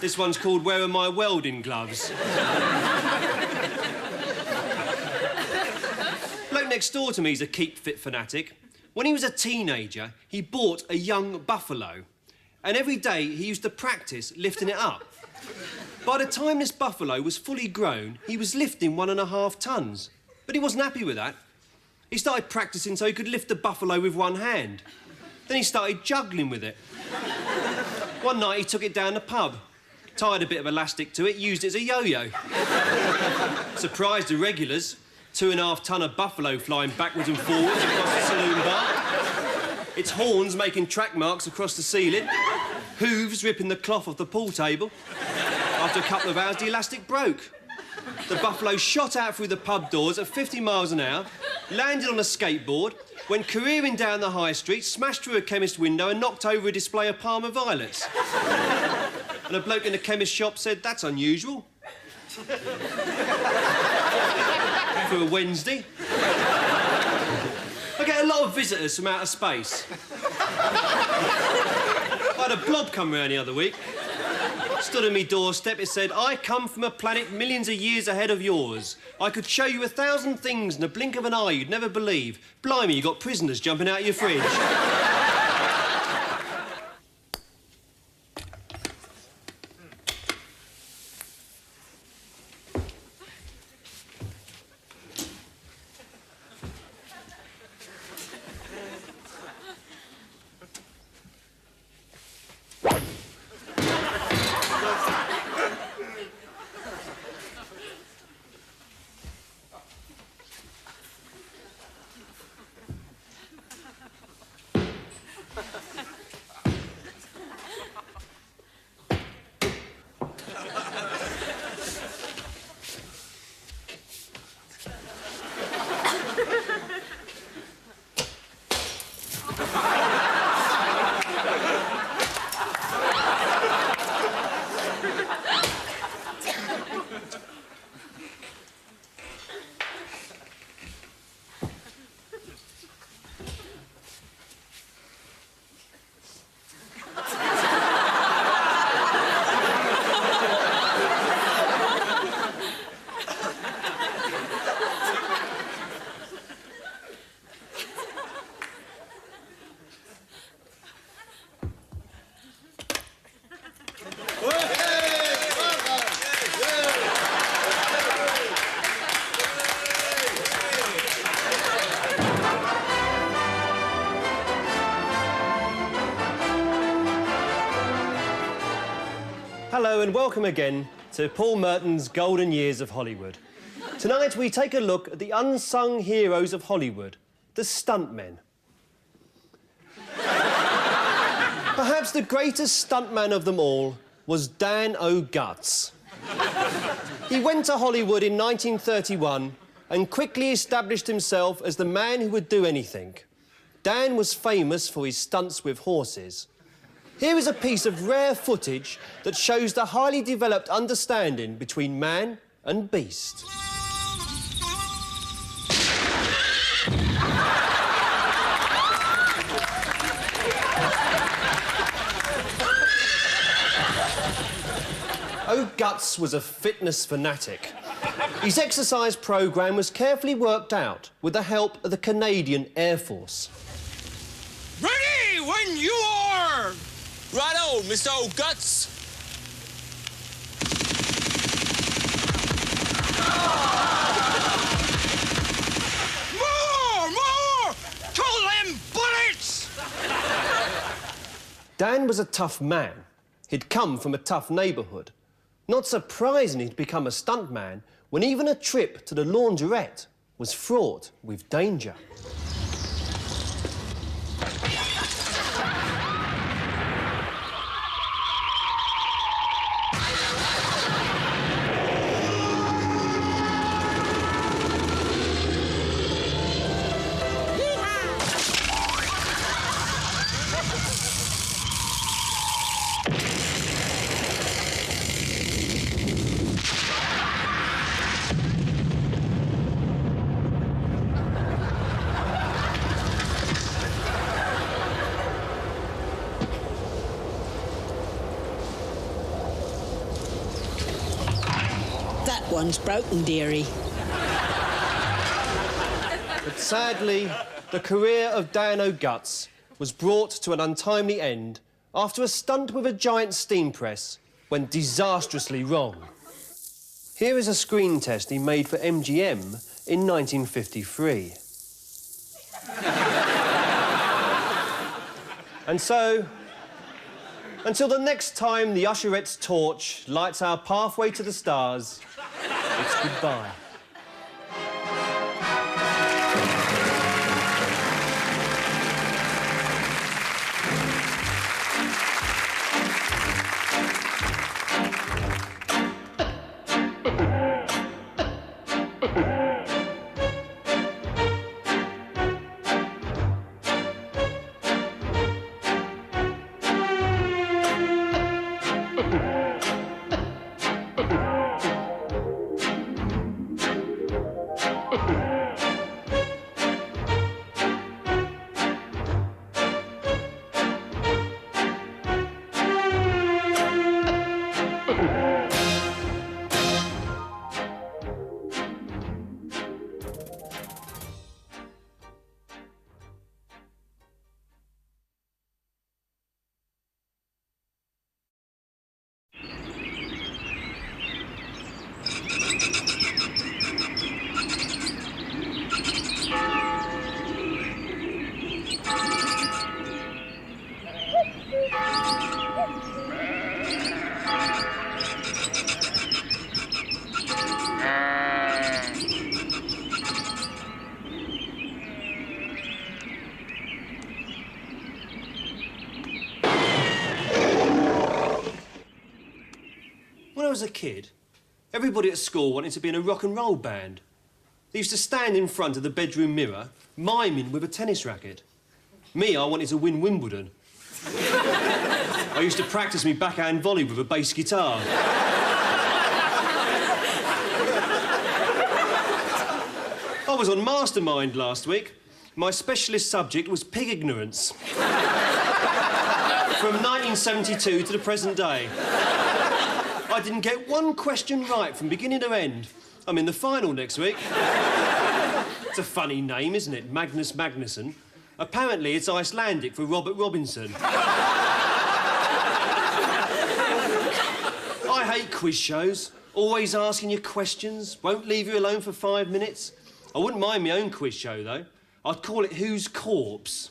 This one's called Where Are My Welding Gloves? Bloke next door to me is a keep fit fanatic. When he was a teenager, he bought a young buffalo. And every day, he used to practice lifting it up. By the time this buffalo was fully grown, he was lifting 1.5 tons. But he wasn't happy with that. He started practicing so he could lift the buffalo with one hand. Then he started juggling with it. One night, he took it down the pub, tied a bit of elastic to it, used it as a yo-yo. Surprised the regulars. 2.5 ton of buffalo flying backwards and forwards across the saloon bar. Its horns making track marks across the ceiling. Hooves ripping the cloth off the pool table. After a couple of hours, the elastic broke. The buffalo shot out through the pub doors at 50 miles an hour, landed on a skateboard, went careering down the high street, smashed through a chemist's window and knocked over a display of Parma violets. And a bloke in the chemist shop said, "That's unusual." For a Wednesday. I get a lot of visitors from outer space. I had a blob come round the other week. Stood on me doorstep, it said, "I come from a planet millions of years ahead of yours. I could show you 1,000 things in a blink of an eye you'd never believe. Blimey, you got prisoners jumping out of your fridge." Hello and welcome again to Paul Merton's Golden Years of Hollywood. Tonight we take a look at the unsung heroes of Hollywood, the stuntmen. Perhaps the greatest stuntman of them all was Dan O'Guts. He went to Hollywood in 1931 and quickly established himself as the man who would do anything. Dan was famous for his stunts with horses. Here is a piece of rare footage that shows the highly developed understanding between man and beast. O'Guts was a fitness fanatic. His exercise programme was carefully worked out with the help of the Canadian Air Force. Ready when you are! Righto, Mr. O'Guts. More! Kill them bullets! Dan was a tough man. He'd come from a tough neighbourhood. Not surprising he'd become a stuntman when even a trip to the laundrette was fraught with danger. That one's broken, dearie. But sadly, the career of Dan O'Guts was brought to an untimely end after a stunt with a giant steam press went disastrously wrong. Here is a screen test he made for MGM in 1953. And so, until the next time the usherette's torch lights our pathway to the stars, it's goodbye. When I was a kid, everybody at school wanted to be in a rock and roll band. They used to stand in front of the bedroom mirror, miming with a tennis racket. Me, I wanted to win Wimbledon. I used to practice me backhand volley with a bass guitar. I was on Mastermind last week. My specialist subject was pig ignorance. From 1972 to the present day. I didn't get one question right from beginning to end. I'm in the final next week. It's a funny name, isn't it? Magnus Magnusson. Apparently, it's Icelandic for Robert Robinson. I hate quiz shows. Always asking you questions. Won't leave you alone for 5 minutes. I wouldn't mind my own quiz show, though. I'd call it Who's Corpse?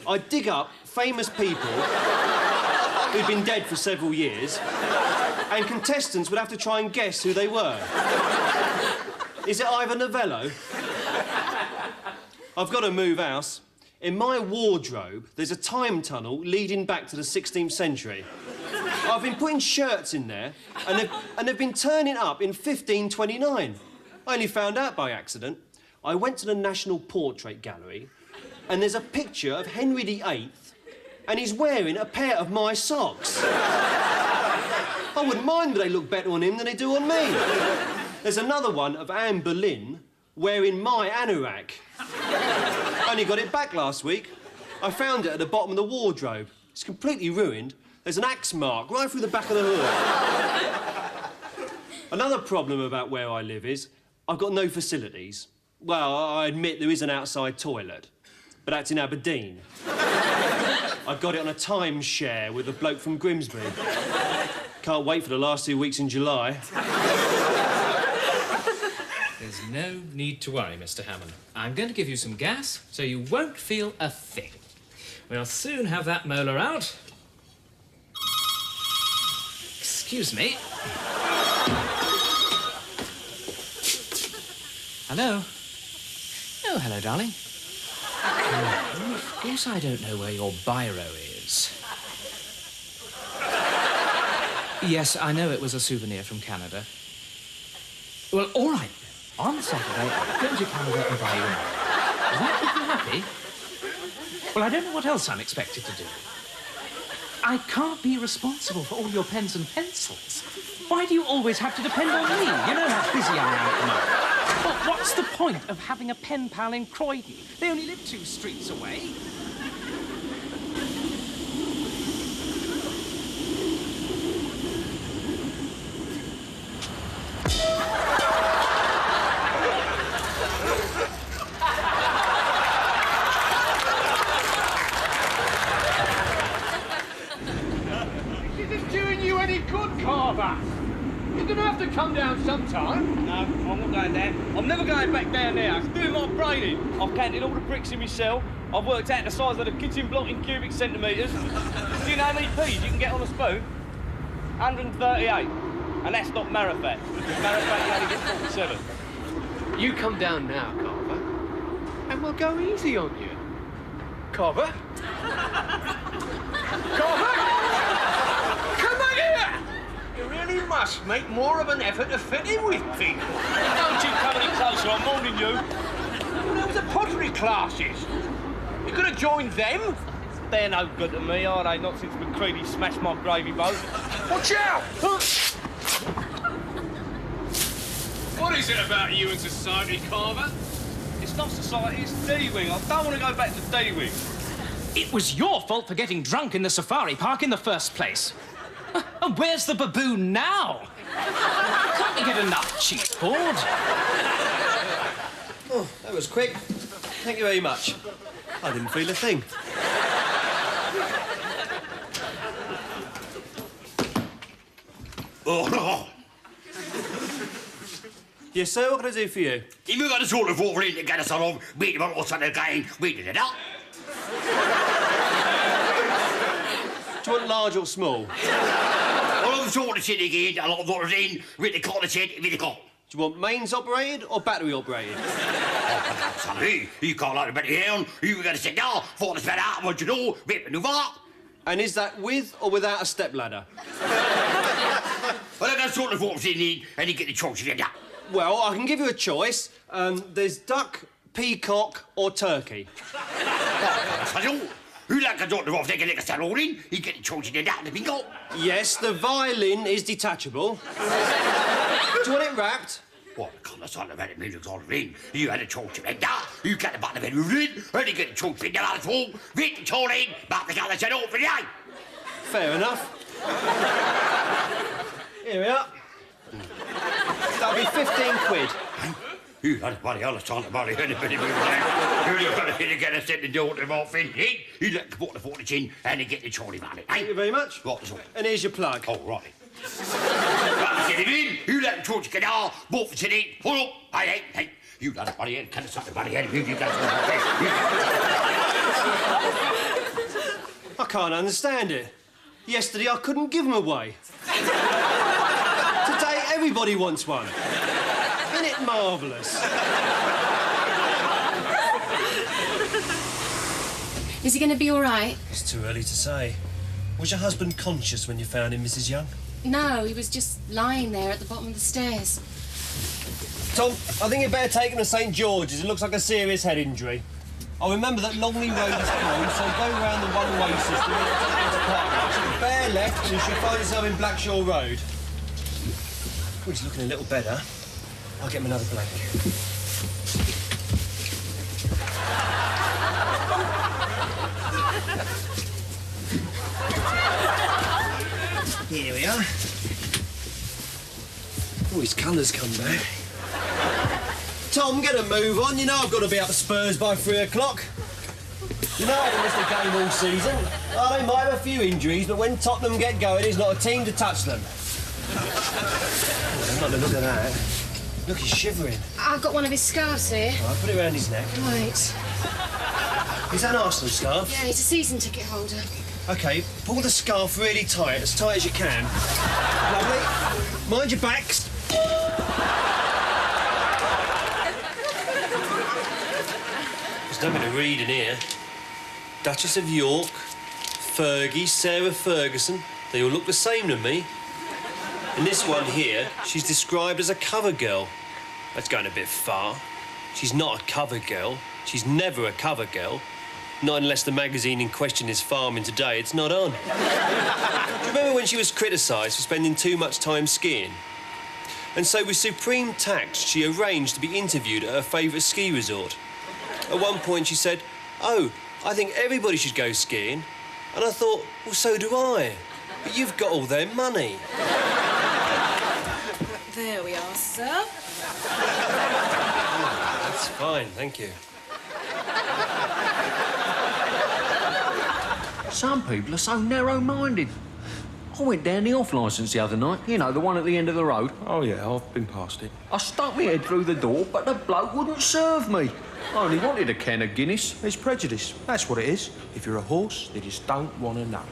I'd dig up famous people who'd been dead for several years, and contestants would have to try and guess who they were. Is it Ivor Novello? I've got to move house. In my wardrobe, there's a time tunnel leading back to the 16th century. I've been putting shirts in there, and they've been turning up in 1529. I only found out by accident. I went to the National Portrait Gallery, and there's a picture of Henry VIII, and he's wearing a pair of my socks. I wouldn't mind if they look better on him than they do on me. There's another one of Anne Boleyn wearing my anorak. I only got it back last week. I found it at the bottom of the wardrobe. It's completely ruined. There's an axe mark right through the back of the hood. Another problem about where I live is I've got no facilities. Well, I admit there is an outside toilet, but that's in Aberdeen. I got it on a timeshare with a bloke from Grimsby. Can't wait for the last 2 weeks in July. There's no need to worry, Mr. Hammond. I'm going to give you some gas, so you won't feel a thing. We'll soon have that molar out. Excuse me. Hello? Oh, hello, darling. Oh, of course I don't know where your biro is. Yes, I know it was a souvenir from Canada. Well, all right. On Saturday, I'll go to Canada and buy you another. Does that make you happy? Well, I don't know what else I'm expected to do. I can't be responsible for all your pens and pencils. Why do you always have to depend on me? You know how busy I am at the moment. Well, what's the point of having a pen pal in Croydon? They only live 2 streets away. You're going to have to come down sometime. No, I'm not going down. I'm never going back down there. I'm doing my braining. I've counted all the bricks in my cell. I've worked out the size of the kitchen block in cubic centimetres. Do you know how many peas you can get on a spoon? 138. And that's not Marifat. Marifat, you only get 47. You come down now, Carver, and we'll go easy on you. Carver? Carver? Come on here! You really must make more of an effort to fit in with people. Don't you come any closer, I'm warning you. Those are pottery classes. You're going to join them? They're no good to me, are they? Not since McCready smashed my gravy boat. Watch out! What is it about you and society, Carver? It's not society, it's D-Wing. I don't want to go back to D-Wing. It was your fault for getting drunk in the safari park in the first place. And where's the baboon now? Can't we get enough cheap board? Oh, that was quick. Thank you very much. I didn't feel a thing. Oh, no. Yes, sir, what can I do for you? If you've got a sort of water in to get us along, beat him up or something again, beat it up. Do you want large or small? Well, I'm sort of sitting again, a lot of water's in, with the collar set, with the cop. Do you want mains operated or battery operated? Oh, sorry, you can't like the battery down. You've got to sit down, for the spread out, what you know, rip and move up. And is that with or without a stepladder? Well, I've got a sort of water's in, and you get the choice of that. Well, I can give you a choice. There's duck, peacock or turkey. Who like a doctor off taking a salon in? He get the choice of that, the bingo. Yes, the violin is detachable. Do you want it wrapped? What, come on, son, about the music's on the ring. You had a choice of that. You get the button of it, and you get the choice of that at all. Read the toll in, but the colour said all for the eye. Fair enough. Here we are. That'll be 15 quid. You had a bloody hell of time to bloody anybody move down. You've got to get us in the door to off in. You let the water for the chin and you get the trolley money. Thank you very much. What's all? And here's your plug. Oh, right. Right, get him in. You let the torch get out. Both for in. Pull up. Hey. You let the bloody head. Can I suck the bloody head? You got I can't understand it. Yesterday I couldn't give them away. Today everybody wants one. Isn't it marvellous? Is he going to be all right? It's too early to say. Was your husband conscious when you found him, Mrs. Young? No, he was just lying there at the bottom of the stairs. Tom, I think you'd better take him to St George's. It looks like a serious head injury. I'll remember that Longley Road is closed, so go round the one-way system and take him to Park. So bear left and you should find yourself in Blackshaw Road. Oh, he's looking a little better. I'll get him another blanket. Here we are. Oh, his colour's come back. Tom, get a move on. You know I've got to be up at Spurs by 3 o'clock. You know I haven't missed a game all season. Oh, they might have a few injuries, but when Tottenham get going, there's not a team to touch them. Oh, not to look at that. Look, he's shivering. I've got one of his scarves here. All right, put it around his neck. Right. Is that an Arsenal scarf? Yeah, he's a season ticket holder. OK, pull the scarf really tight, as tight as you can. Lovely. Mind your backs. There's nothing to read in here. Duchess of York, Fergie, Sarah Ferguson. They all look the same to me. And this one here, she's described as a cover girl. That's going a bit far. She's not a cover girl. She's never a cover girl. Not unless the magazine in question is Farming Today. It's not on. Do you remember when she was criticised for spending too much time skiing? And so with supreme tact, she arranged to be interviewed at her favourite ski resort. At one point she said, "Oh, I think everybody should go skiing." And I thought, well, so do I. But you've got all their money. There we are, sir. That's fine, thank you. Some people are so narrow-minded. I went down the off-licence the other night. You know, the one at the end of the road. Oh, yeah, I've been past it. I stuck my head through the door, but the bloke wouldn't serve me. I only wanted a can of Guinness. It's prejudice. That's what it is. If you're a horse, they just don't want to know.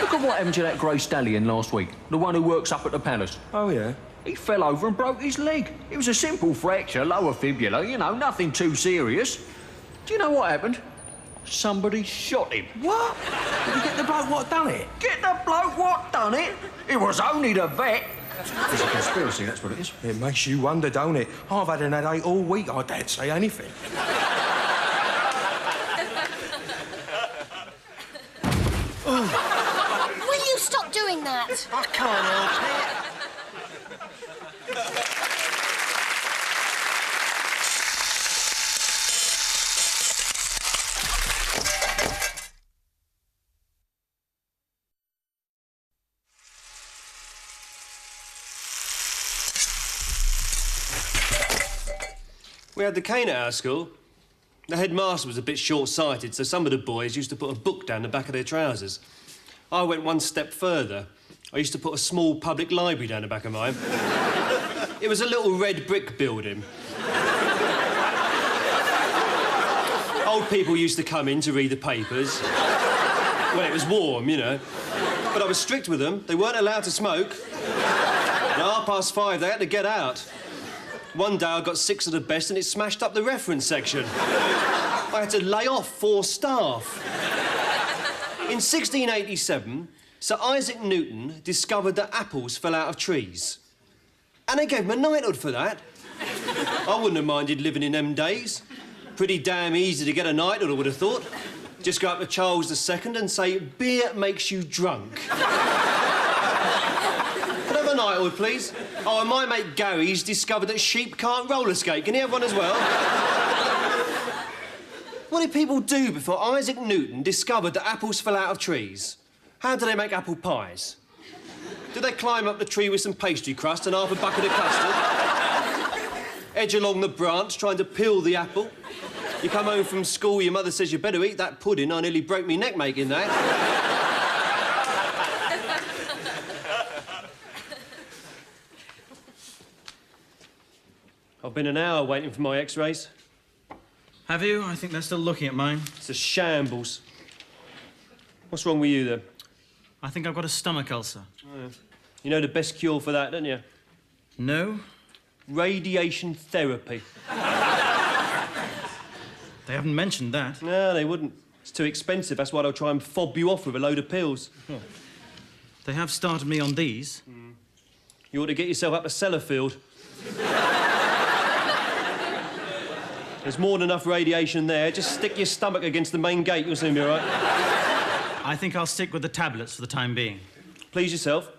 Look at what happened to that grey stallion last week. The one who works up at the palace. Oh, yeah? He fell over and broke his leg. It was a simple fracture, lower fibula, you know, nothing too serious. Do you know what happened? Somebody shot him. What? Did you get the bloke what done it? Get the bloke what done it? It was only the vet. It's a conspiracy, that's what it is. It makes you wonder, don't it? I've had an headache all week. I daren't say anything. Will you stop doing that? I can't help it. We had the cane at our school. The headmaster was a bit short-sighted, so some of the boys used to put a book down the back of their trousers. I went one step further. I used to put a small public library down the back of mine. It was a little red brick building. Old people used to come in to read the papers. Well, it was warm, you know. But I was strict with them. They weren't allowed to smoke. And at 5:30, they had to get out. One day I got 6 of the best and it smashed up the reference section. I had to lay off 4 staff. In 1687, Sir Isaac Newton discovered that apples fell out of trees. And they gave him a knighthood for that. I wouldn't have minded living in them days. Pretty damn easy to get a knighthood, I would have thought. Just go up to Charles II and say, "Beer makes you drunk." Could I have a knighthood, please? Oh, and my mate Gary's discovered that sheep can't roller skate. Can he have one as well? What did people do before Isaac Newton discovered that apples fell out of trees? How do they make apple pies? Did they climb up the tree with some pastry crust and half a bucket of custard? Edge along the branch trying to peel the apple? You come home from school, your mother says you better eat that pudding. I nearly broke me neck making that. I've been an hour waiting for my x-rays. Have you? I think they're still looking at mine. It's a shambles. What's wrong with you, then? I think I've got a stomach ulcer. Oh, yeah. You know the best cure for that, don't you? No. Radiation therapy. They haven't mentioned that. No, they wouldn't. It's too expensive. That's why they'll try and fob you off with a load of pills. They have started me on these. You ought to get yourself up to Sellafield. There's more than enough radiation there. Just stick your stomach against the main gate, you'll soon be all right. I think I'll stick with the tablets for the time being. Please yourself.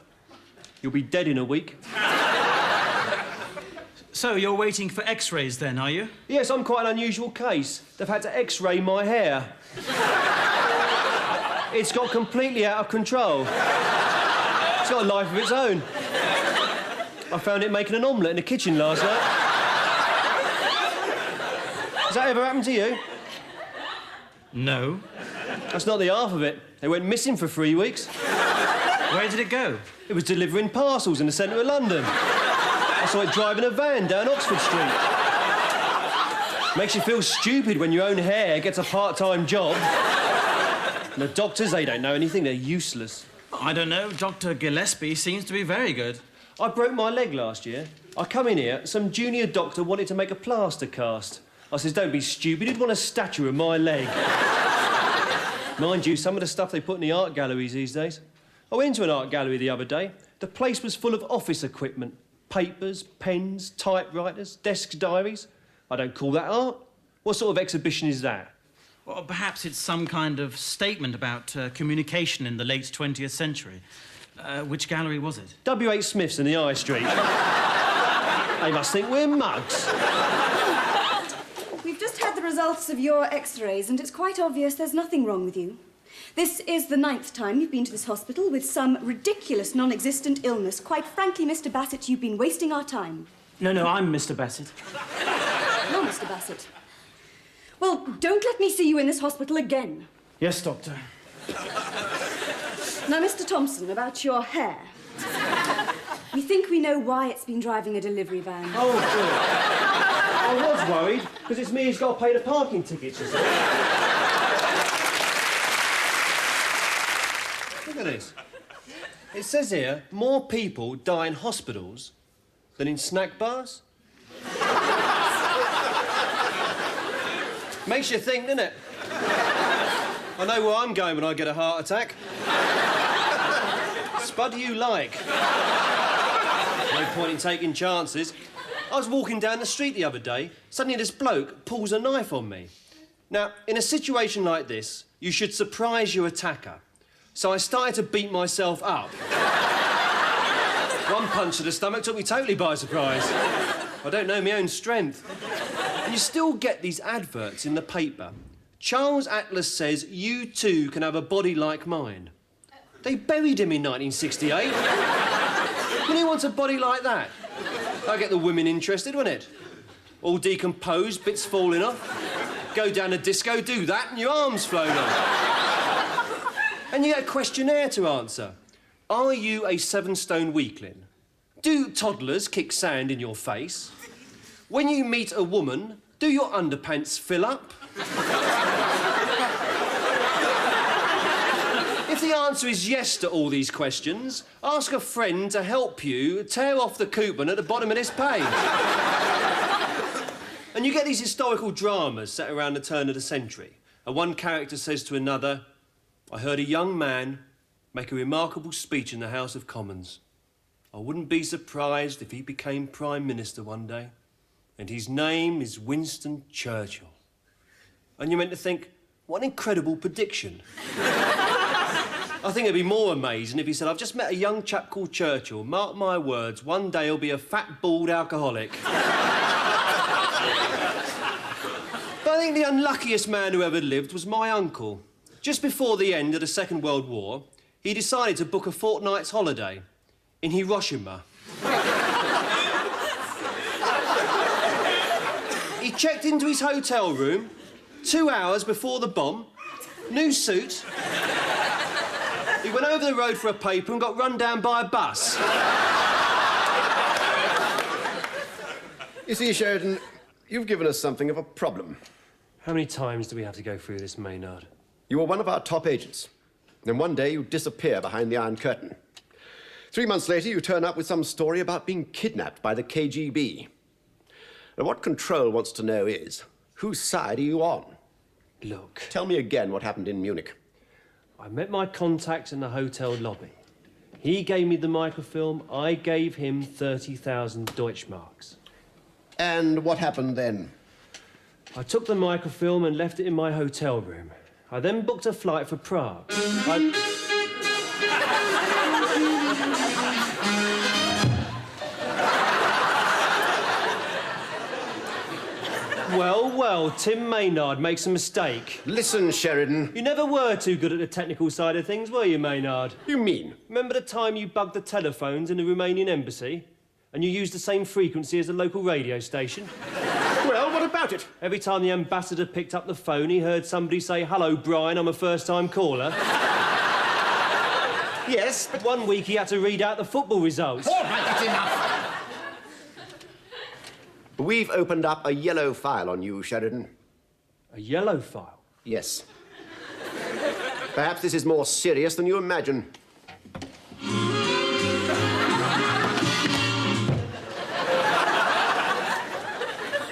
You'll be dead in a week. So, you're waiting for X-rays then, are you? Yes, I'm quite an unusual case. They've had to X-ray my hair. It's got completely out of control. It's got a life of its own. I found it making an omelette in the kitchen last night. Has that ever happened to you? No. That's not the half of it. They went missing for 3 weeks. Where did it go? It was delivering parcels in the centre of London. I saw it driving a van down Oxford Street. Makes you feel stupid when your own hair gets a part-time job. And the doctors, they don't know anything. They're useless. I don't know. Dr. Gillespie seems to be very good. I broke my leg last year. I come in here, some junior doctor wanted to make a plaster cast. I says, don't be stupid, you'd want a statue of my leg. Mind you, some of the stuff they put in the art galleries these days. I went into an art gallery the other day. The place was full of office equipment. Papers, pens, typewriters, desks, diaries. I don't call that art. What sort of exhibition is that? Well, perhaps it's some kind of statement about communication in the late 20th century. Which gallery was it? W.H. Smith's in the High Street. They must think we're mugs. We've just had the results of your X-rays, and it's quite obvious there's nothing wrong with you. This is the 9th time you've been to this hospital with some ridiculous non-existent illness. Quite frankly, Mr. Bassett, you've been wasting our time. No, I'm Mr. Bassett. No, Mr. Bassett. Well, don't let me see you in this hospital again. Yes, Doctor. Now, Mr. Thompson, about your hair. We think we know why it's been driving a delivery van. Oh, good. I was worried, because it's me who's got to pay the parking tickets, you see. Look at this. It says here, more people die in hospitals than in snack bars. Makes you think, doesn't it? I know where I'm going when I get a heart attack. Spud you like. No point in taking chances. I was walking down the street the other day. Suddenly this bloke pulls a knife on me. Now, in a situation like this, you should surprise your attacker. So I started to beat myself up. One punch to the stomach took me totally by surprise. I don't know my own strength. And you still get these adverts in the paper. Charles Atlas says you too can have a body like mine. They buried him in 1968. Who wants a body like that? That'll get the women interested, wouldn't it? All decomposed, bits falling off. Go down a disco, do that, and your arms float off. And you get a questionnaire to answer. Are you a 7-stone weakling? Do toddlers kick sand in your face? When you meet a woman, do your underpants fill up? If the answer is yes to all these questions, ask a friend to help you tear off the coupon at the bottom of this page. And you get these historical dramas set around the turn of the century. And one character says to another, I heard a young man make a remarkable speech in the House of Commons. I wouldn't be surprised if he became Prime Minister one day. And his name is Winston Churchill. And you're meant to think, what an incredible prediction. I think it'd be more amazing if he said, I've just met a young chap called Churchill. Mark my words, one day he'll be a fat, bald alcoholic. But I think the unluckiest man who ever lived was my uncle. Just before the end of the Second World War, he decided to book a fortnight's holiday in Hiroshima. He checked into his hotel room 2 hours before the bomb, new suit. He went over the road for a paper and got run down by a bus. You see, Sheridan, you've given us something of a problem. How many times do we have to go through this, Maynard? You were one of our top agents. Then one day you disappear behind the Iron Curtain. 3 months later, you turn up with some story about being kidnapped by the KGB. Now, what Control wants to know is, whose side are you on? Look. Tell me again what happened in Munich. I met my contact in the hotel lobby. He gave me the microfilm, I gave him 30,000 Deutschmarks. And what happened then? I took the microfilm and left it in my hotel room. I then booked a flight for Prague. Well, Tim Maynard makes a mistake. Listen, Sheridan. You never were too good at the technical side of things, were you, Maynard? You mean? Remember the time you bugged the telephones in the Romanian embassy? And you used the same frequency as the local radio station? Well, what about it? Every time the ambassador picked up the phone, he heard somebody say, "Hello, Brian, I'm a first-time caller." Yes, but... One week he had to read out the football results. All right, that's enough. We've opened up a yellow file on you, Sheridan. A yellow file? Yes. Perhaps this is more serious than you imagine.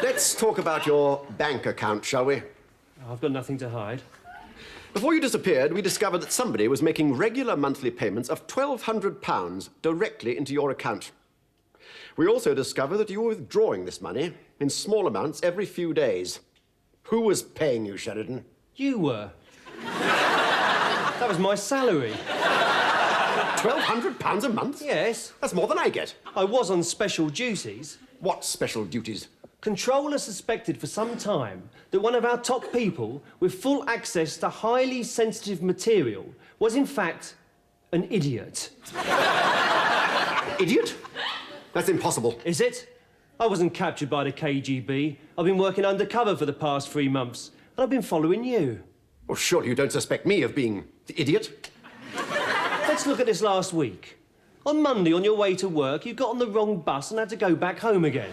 Let's talk about your bank account, shall we? I've got nothing to hide. Before you disappeared, we discovered that somebody was making regular monthly payments of £1,200 directly into your account. We also discovered that you were withdrawing this money in small amounts every few days. Who was paying you, Sheridan? You were. That was my salary. £1,200 a month? Yes. That's more than I get. I was on special duties. What special duties? Controller suspected for some time that one of our top people with full access to highly sensitive material was in fact an idiot. Idiot? That's impossible. Is it? I wasn't captured by the KGB. I've been working undercover for the past 3 months, and I've been following you. Well, surely you don't suspect me of being the idiot? Let's look at this last week. On Monday, on your way to work, you got on the wrong bus and had to go back home again.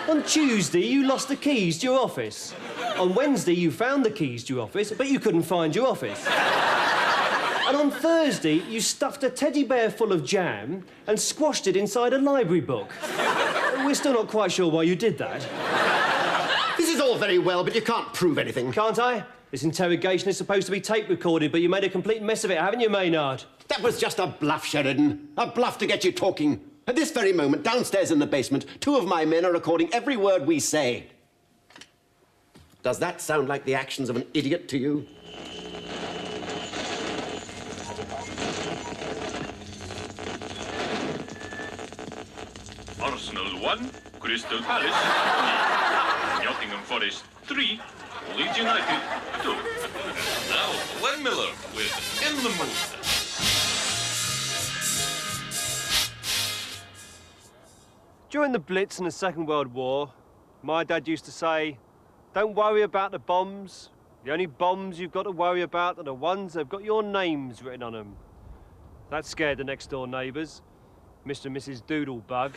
On Tuesday, you lost the keys to your office. On Wednesday, you found the keys to your office, but you couldn't find your office. And on Thursday, you stuffed a teddy bear full of jam and squashed it inside a library book. We're still not quite sure why you did that. This is all very well, but you can't prove anything. Can't I? This interrogation is supposed to be tape recorded, but you made a complete mess of it, haven't you, Maynard? That was just a bluff, Sheridan. A bluff to get you talking. At this very moment, downstairs in the basement, 2 of my men are recording every word we say. Does that sound like the actions of an idiot to you? Arsenal 1, Crystal Palace 3, Nottingham Forest 3, Leeds United 2. Now, Glenn Miller with In the Mood. During the Blitz and the Second World War, my dad used to say, "Don't worry about the bombs. The only bombs you've got to worry about are the ones that have got your names written on them." That scared the next-door neighbours, Mr. and Mrs. Doodlebug.